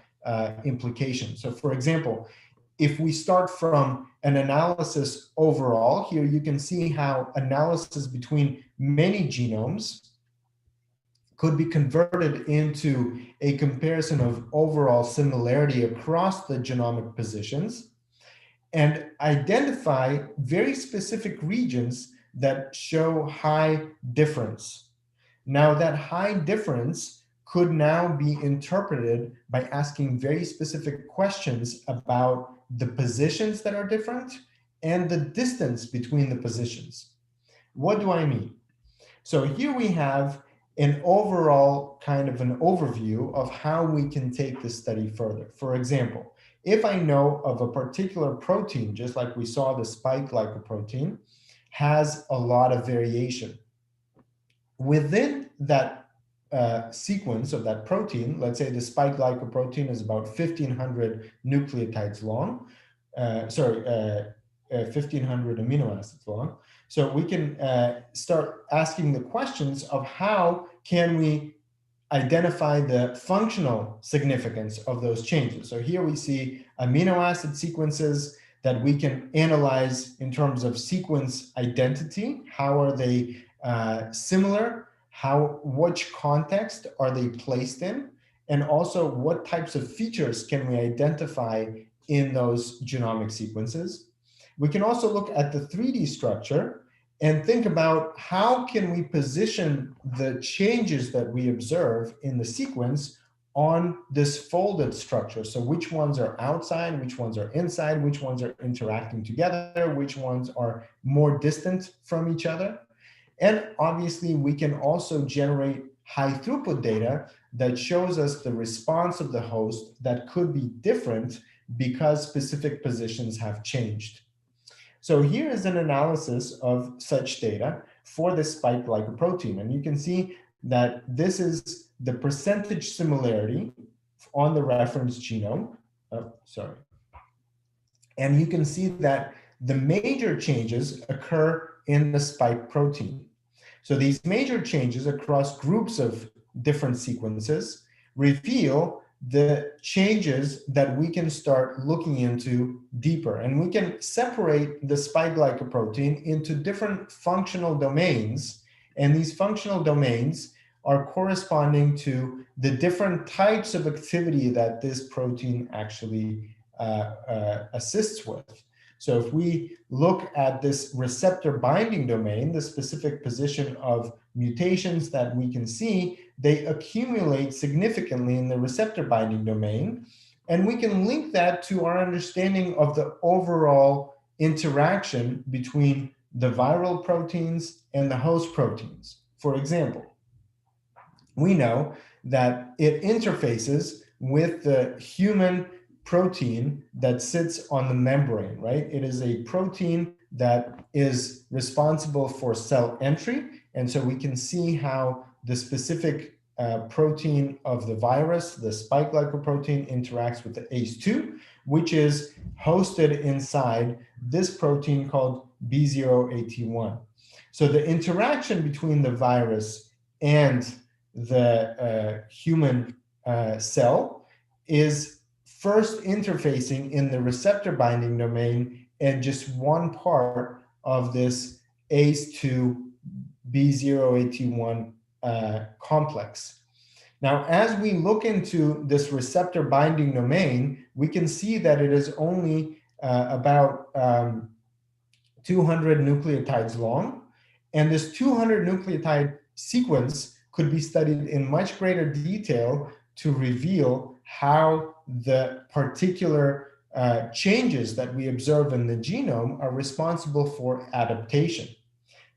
implication. So for example, if we start from an analysis overall, here you can see how analysis between many genomes could be converted into a comparison of overall similarity across the genomic positions and identify very specific regions that show high difference. Now, that high difference could now be interpreted by asking very specific questions about the positions that are different and the distance between the positions. What do I mean? So here we have an overall kind of an overview of how we can take this study further. For example, if I know of a particular protein, just like we saw the spike glycoprotein, has a lot of variation. Within that sequence of that protein, let's say the spike glycoprotein is about 1,500 nucleotides long, 1,500 amino acids long. So we can start asking the questions of how can we identify the functional significance of those changes. So here we see amino acid sequences that we can analyze in terms of sequence identity. How are they similar? Which context are they placed in? And also what types of features can we identify in those genomic sequences? We can also look at the 3D structure and think about how can we position the changes that we observe in the sequence on this folded structure. So which ones are outside, which ones are inside, which ones are interacting together, which ones are more distant from each other. And obviously, we can also generate high throughput data that shows us the response of the host that could be different because specific positions have changed. So here is an analysis of such data for the spike glycoprotein. And you can see that this is the percentage similarity on the reference genome. And you can see that the major changes occur in the spike protein. So these major changes across groups of different sequences reveal the changes that we can start looking into deeper. And we can separate the spike glycoprotein into different functional domains. And these functional domains are corresponding to the different types of activity that this protein actually assists with. So if we look at this receptor binding domain, the specific position of mutations that we can see, they accumulate significantly in the receptor binding domain. And we can link that to our understanding of the overall interaction between the viral proteins and the host proteins. For example, we know that it interfaces with the human protein that sits on the membrane, right? It is a protein that is responsible for cell entry. And so we can see how the specific protein of the virus, the spike glycoprotein, interacts with the ACE2, which is hosted inside this protein called B0AT1. So the interaction between the virus and the human cell is first interfacing in the receptor binding domain and just one part of this ACE2 B0AT1 complex. Now, as we look into this receptor binding domain, we can see that it is only about 200 nucleotides long. And this 200 nucleotide sequence could be studied in much greater detail to reveal how the particular changes that we observe in the genome are responsible for adaptation.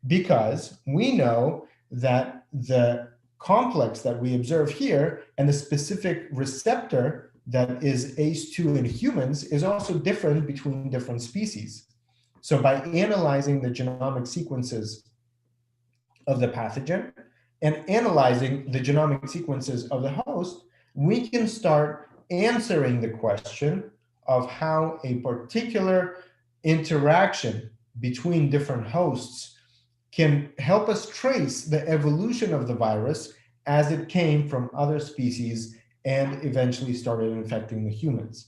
Because we know that the complex that we observe here and the specific receptor that is ACE2 in humans is also different between different species. So by analyzing the genomic sequences of the pathogen and analyzing the genomic sequences of the host, we can start answering the question of how a particular interaction between different hosts can help us trace the evolution of the virus as it came from other species and eventually started infecting the humans.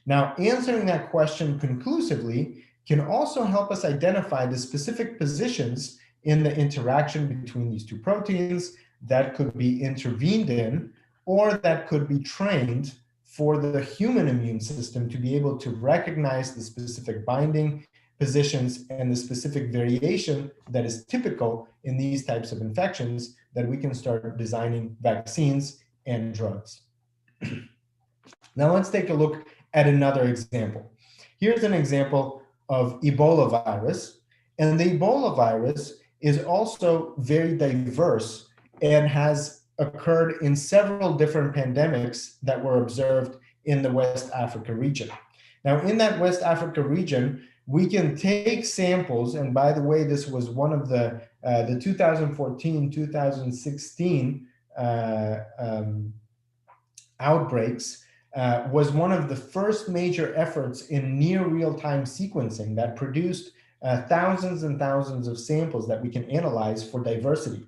Now, answering that question conclusively can also help us identify the specific positions in the interaction between these two proteins that could be intervened in or that could be trained for the human immune system to be able to recognize the specific binding positions and the specific variation that is typical in these types of infections that we can start designing vaccines and drugs. Now let's take a look at another example. Here's an example of Ebola virus. And the Ebola virus is also very diverse and has occurred in several different pandemics that were observed in the West Africa region. Now, in that West Africa region, we can take samples, and by the way, this was one of the 2014-2016 outbreaks, was one of the first major efforts in near real-time sequencing that produced thousands and thousands of samples that we can analyze for diversity.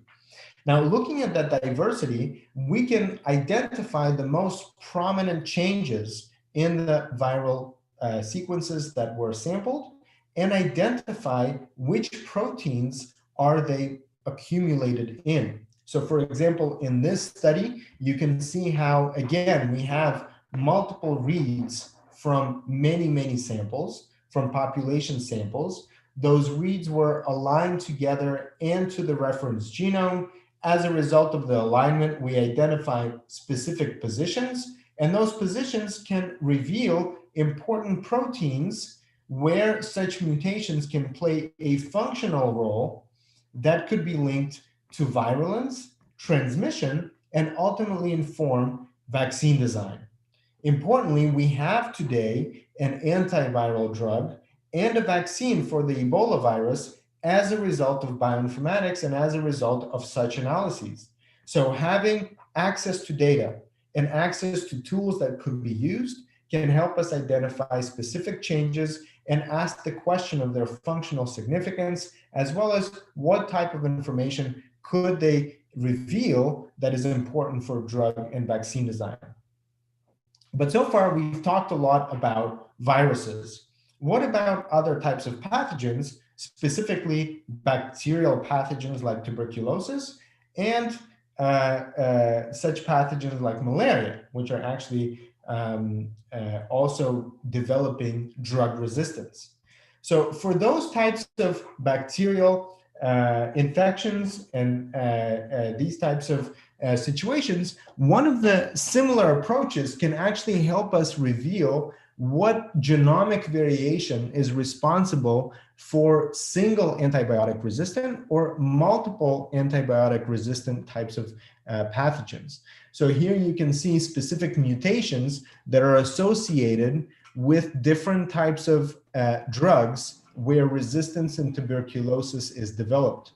Now, looking at that diversity, we can identify the most prominent changes in the viral sequences that were sampled and identify which proteins are they accumulated in. So for example, in this study, you can see how, again, we have multiple reads from many, many samples, from population samples. Those reads were aligned together and to the reference genome. As a result of the alignment, we identify specific positions, and those positions can reveal important proteins where such mutations can play a functional role that could be linked to virulence, transmission, and ultimately inform vaccine design. Importantly, we have today an antiviral drug and a vaccine for the Ebola virus as a result of bioinformatics and as a result of such analyses. So having access to data and access to tools that could be used can help us identify specific changes and ask the question of their functional significance, as well as what type of information could they reveal that is important for drug and vaccine design. But so far, we've talked a lot about viruses. What about other types of pathogens, specifically bacterial pathogens like tuberculosis and such pathogens like malaria, which are actually also developing drug resistance? So for those types of bacterial infections and these types of situations, one of the similar approaches can actually help us reveal what genomic variation is responsible for single antibiotic resistant or multiple antibiotic resistant types of pathogens. So here you can see specific mutations that are associated with different types of drugs where resistance in tuberculosis is developed.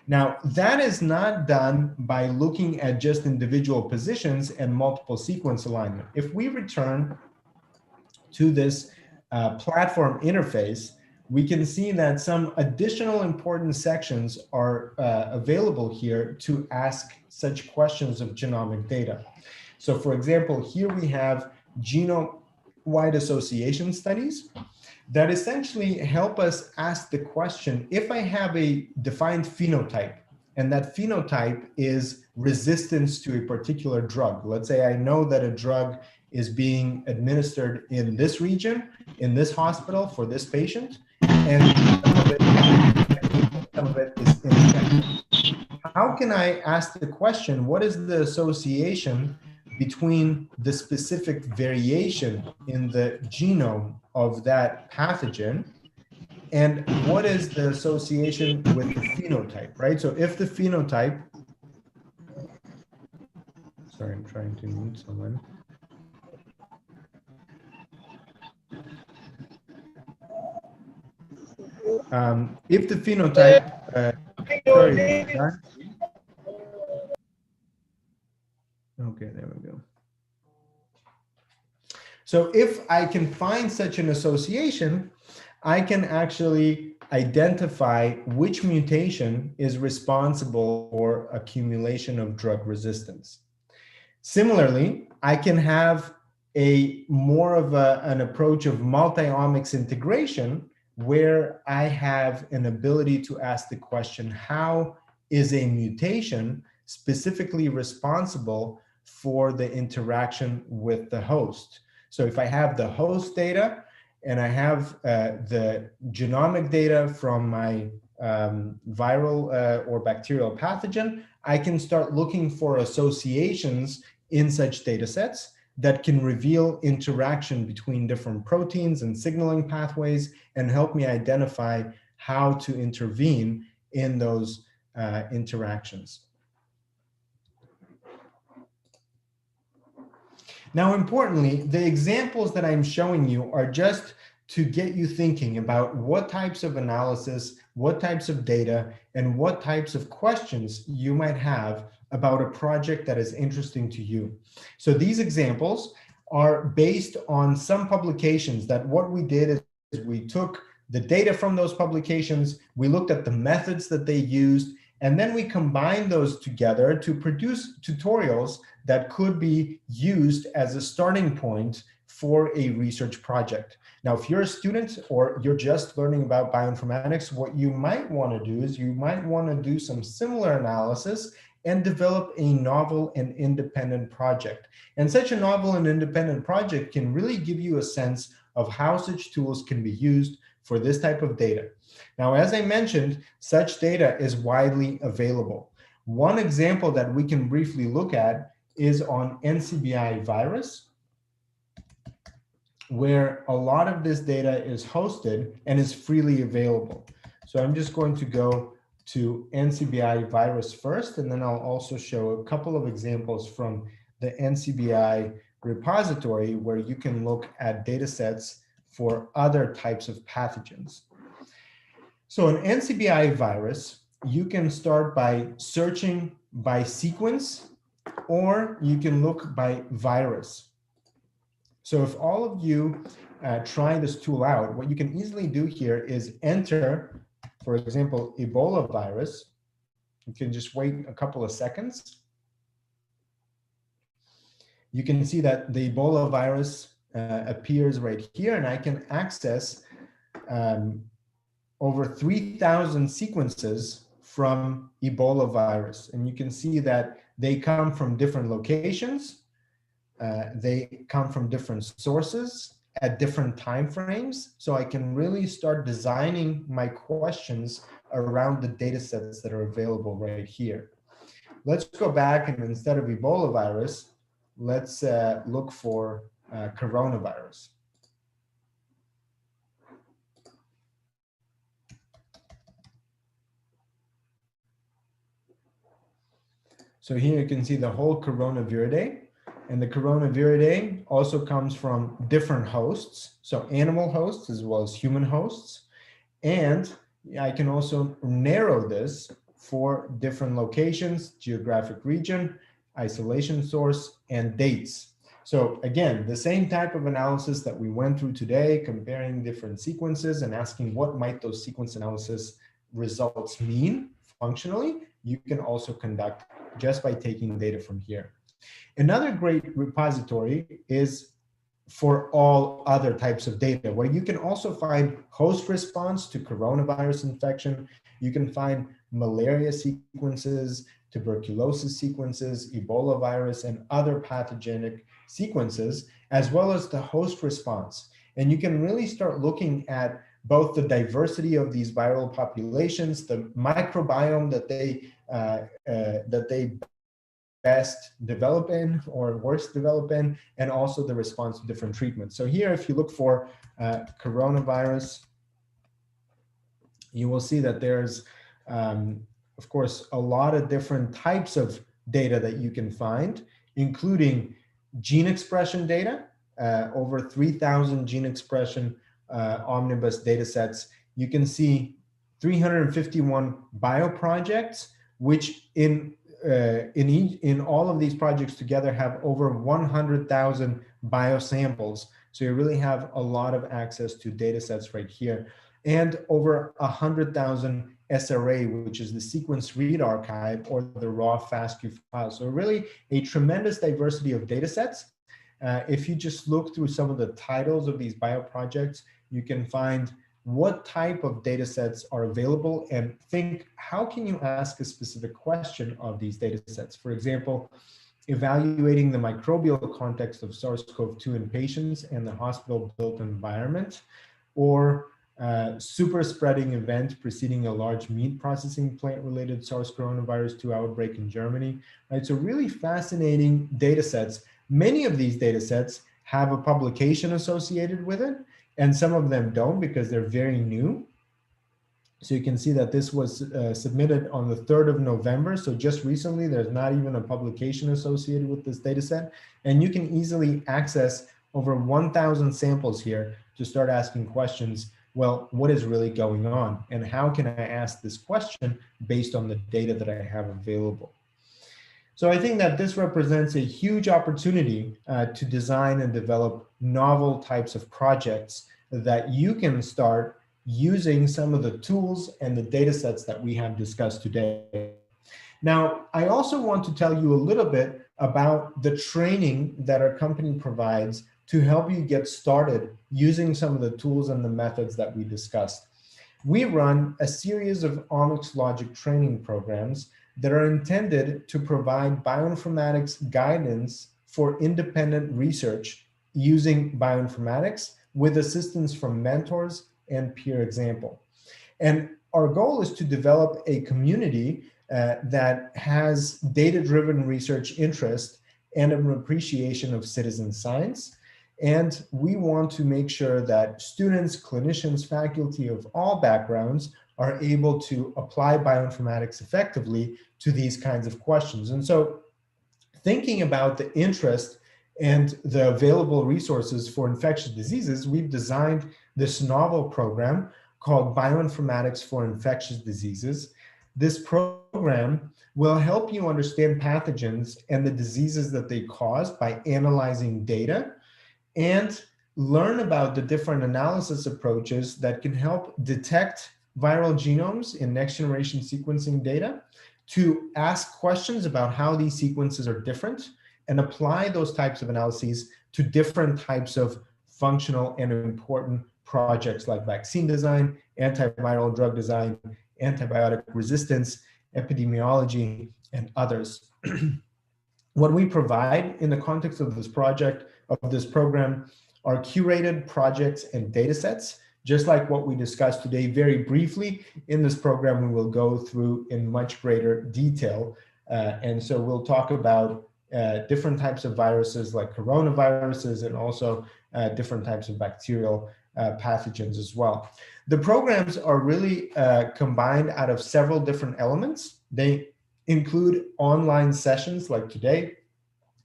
Now, that is not done by looking at just individual positions and multiple sequence alignment. If we return to this platform interface, we can see that some additional important sections are available here to ask such questions of genomic data. So for example, here we have genome-wide association studies that essentially help us ask the question, if I have a defined phenotype, and that phenotype is resistance to a particular drug. Let's say I know that a drug is being administered in this region, in this hospital for this patient, and some of it is ineffective. How can I ask the question, what is the association between the specific variation in the genome of that pathogen and what is the association with the phenotype, right? So if the phenotype, sorry, I'm trying to mute someone. If the phenotype, sorry, okay, there we go. So if I can find such an association, I can actually identify which mutation is responsible for accumulation of drug resistance. Similarly, I can have a more of an approach of multi-omics integration where I have an ability to ask the question, how is a mutation specifically responsible for the interaction with the host? So if I have the host data and I have the genomic data from my viral or bacterial pathogen, I can start looking for associations in such data sets that can reveal interaction between different proteins and signaling pathways and help me identify how to intervene in those interactions. Now, importantly, the examples that I'm showing you are just to get you thinking about what types of analysis, what types of data, and what types of questions you might have about a project that is interesting to you. So these examples are based on some publications that what we did is we took the data from those publications, we looked at the methods that they used, and then we combined those together to produce tutorials that could be used as a starting point for a research project. Now, if you're a student or you're just learning about bioinformatics, what you might want to do is you might want to do some similar analysis and develop a novel and independent project. And such a novel and independent project can really give you a sense of how such tools can be used for this type of data. Now, as I mentioned, such data is widely available. One example that we can briefly look at is on NCBI virus, where a lot of this data is hosted and is freely available. So I'm just going to go to NCBI virus first, and then I'll also show a couple of examples from the NCBI repository where you can look at data sets for other types of pathogens. So an NCBI virus, you can start by searching by sequence, or you can look by virus. So if all of you try this tool out, what you can easily do here is enter, for example, Ebola virus. You can just wait a couple of seconds. you can see that the Ebola virus appears right here, and I can access over 3,000 sequences from Ebola virus. And you can see that they come from different locations. They come from different sources at different time frames. So I can really start designing my questions around the data sets that are available right here. Let's go back, and instead of Ebola virus, let's look for coronavirus. So here you can see the whole coronavirus, and the coronavirus also comes from different hosts, so animal hosts as well as human hosts. And I can also narrow this for different locations, geographic region, isolation source, and dates. So again, the same type of analysis that we went through today, comparing different sequences and asking what might those sequence analysis results mean functionally, you can also conduct just by taking data from here. Another great repository is for all other types of data, where you can also find host response to coronavirus infection. You can find malaria sequences, tuberculosis sequences, Ebola virus, and other pathogenic sequences, as well as the host response. And you can really start looking at both the diversity of these viral populations, the microbiome that they best develop in or worst develop in, and also the response to different treatments. So here, if you look for coronavirus, you will see that there's, of course, a lot of different types of data that you can find, including gene expression data, over 3,000 gene expression omnibus data sets. You can see 351 bioprojects, which in all of these projects together have over 100,000 biosamples. So you really have a lot of access to data sets right here. And over 100,000 SRA, which is the sequence read archive or the raw FASTQ file. So really a tremendous diversity of data sets. If you just look through some of the titles of these bioprojects, you can find what type of data sets are available and think, how can you ask a specific question of these data sets? For example, evaluating the microbial context of SARS-CoV-2 in patients and the hospital-built environment, or super spreading event preceding a large meat processing plant-related SARS coronavirus 2 outbreak in Germany. Right? So really fascinating data sets. Many of these data sets have a publication associated with it, and some of them don't because they're very new. So you can see that this was submitted on the 3rd of November. So just recently, there's not even a publication associated with this data set. And you can easily access over 1,000 samples here to start asking questions. Well, what is really going on? And how can I ask this question based on the data that I have available? So I think that this represents a huge opportunity to design and develop novel types of projects that you can start using some of the tools and the data sets that we have discussed today. Now, I also want to tell you a little bit about the training that our company provides to help you get started using some of the tools and the methods that we discussed. We run a series of Omics Logic training programs that are intended to provide bioinformatics guidance for independent research using bioinformatics with assistance from mentors and peer example. And our goal is to develop a community that has data-driven research interest and an appreciation of citizen science. And we want to make sure that students, clinicians, faculty of all backgrounds are able to apply bioinformatics effectively to these kinds of questions. And so thinking about the interest and the available resources for infectious diseases, we've designed this novel program called Bioinformatics for Infectious Diseases. This program will help you understand pathogens and the diseases that they cause by analyzing data, and learn about the different analysis approaches that can help detect viral genomes in next generation sequencing data, to ask questions about how these sequences are different, and apply those types of analyses to different types of functional and important projects like vaccine design, antiviral drug design, antibiotic resistance, epidemiology, and others. What we provide in the context of this project, of this program, are curated projects and data sets, just like what we discussed today very briefly. In this program, we will go through in much greater detail. And so we'll talk about different types of viruses like coronaviruses, and also different types of bacterial pathogens as well. The programs are really combined out of several different elements. They include online sessions like today.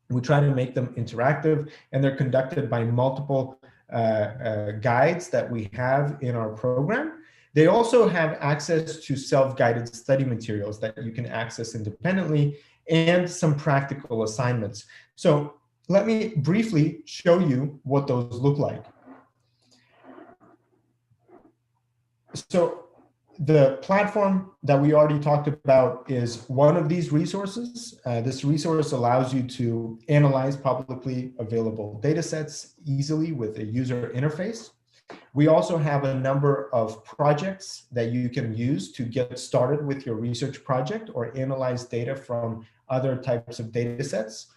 We try to make them interactive, and they're conducted by multiple guides that we have in our program. They also have access to self-guided study materials that you can access independently, and some practical assignments. So let me briefly show you what those look like. So the platform that we already talked about is one of these resources. This resource allows you to analyze publicly available data sets easily with a user interface. We also have a number of projects that you can use to get started with your research project or analyze data from other types of data sets.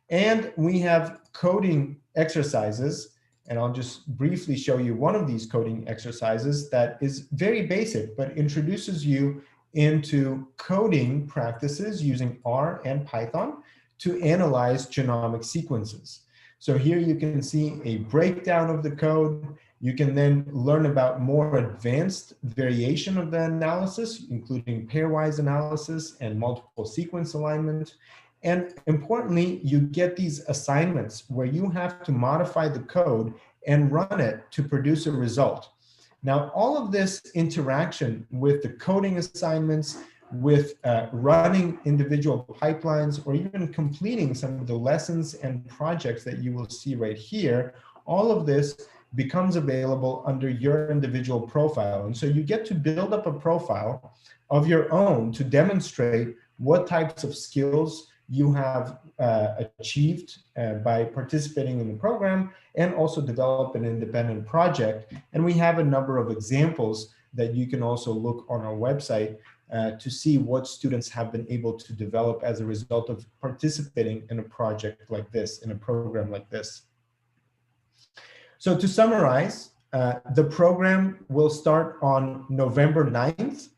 And we have coding exercises, and I'll just briefly show you one of these coding exercises that is very basic, but introduces you into coding practices using R and Python to analyze genomic sequences. So here you can see a breakdown of the code. You can then learn about more advanced variation of the analysis, including pairwise analysis and multiple sequence alignment. And importantly, you get these assignments where you have to modify the code and run it to produce a result. Now, all of this interaction with the coding assignments, with running individual pipelines, or even completing some of the lessons and projects that you will see right here, all of this becomes available under your individual profile. And so you get to build up a profile of your own to demonstrate what types of skills you have achieved by participating in the program, and also develop an independent project. And we have a number of examples that you can also look on our website to see what students have been able to develop as a result of participating in a project like this, in a program like this. So to summarize, the program will start on November 9th.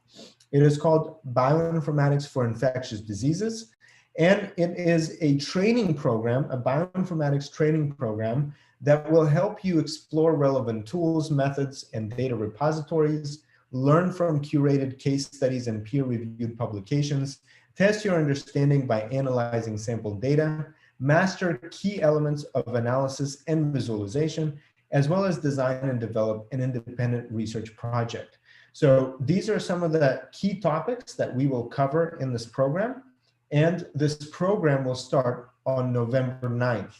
It is called Bioinformatics for Infectious Diseases. And it is a training program, a bioinformatics training program that will help you explore relevant tools, methods, and data repositories, learn from curated case studies and peer-reviewed publications, test your understanding by analyzing sample data, master key elements of analysis and visualization, as well as design and develop an independent research project. So these are some of the key topics that we will cover in this program. And this program will start on November 9th.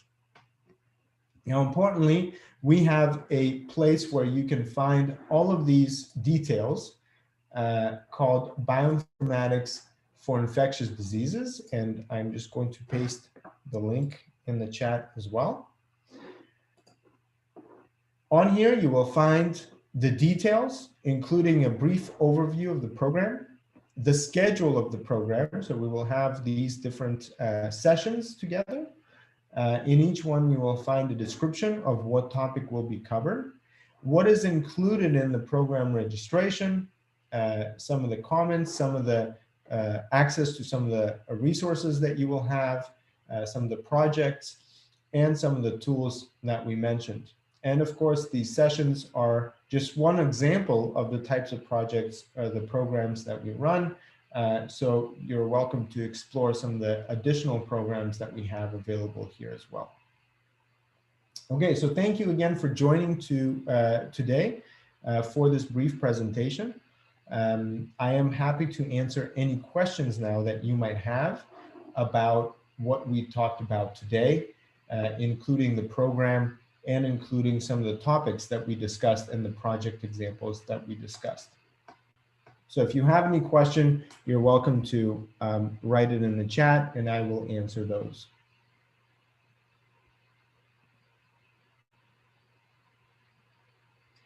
Now, importantly, we have a place where you can find all of these details called Bioinformatics for Infectious Diseases. And I'm just going to paste the link in the chat as well. On here, you will find the details, including a brief overview of the program, the schedule of the program. So we will have these different sessions together. In each one, you will find a description of what topic will be covered, what is included in the program registration, some of the comments, some of the access to some of the resources that you will have, some of the projects, and some of the tools that we mentioned. And of course, these sessions are just one example of the types of projects or the programs that we run. So you're welcome to explore some of the additional programs that we have available here as well. Okay, so thank you again for joining today for this brief presentation. I am happy to answer any questions now that you might have about what we talked about today, including the program and including some of the topics that we discussed and the project examples that we discussed. So if you have any question, you're welcome to write it in the chat and I will answer those.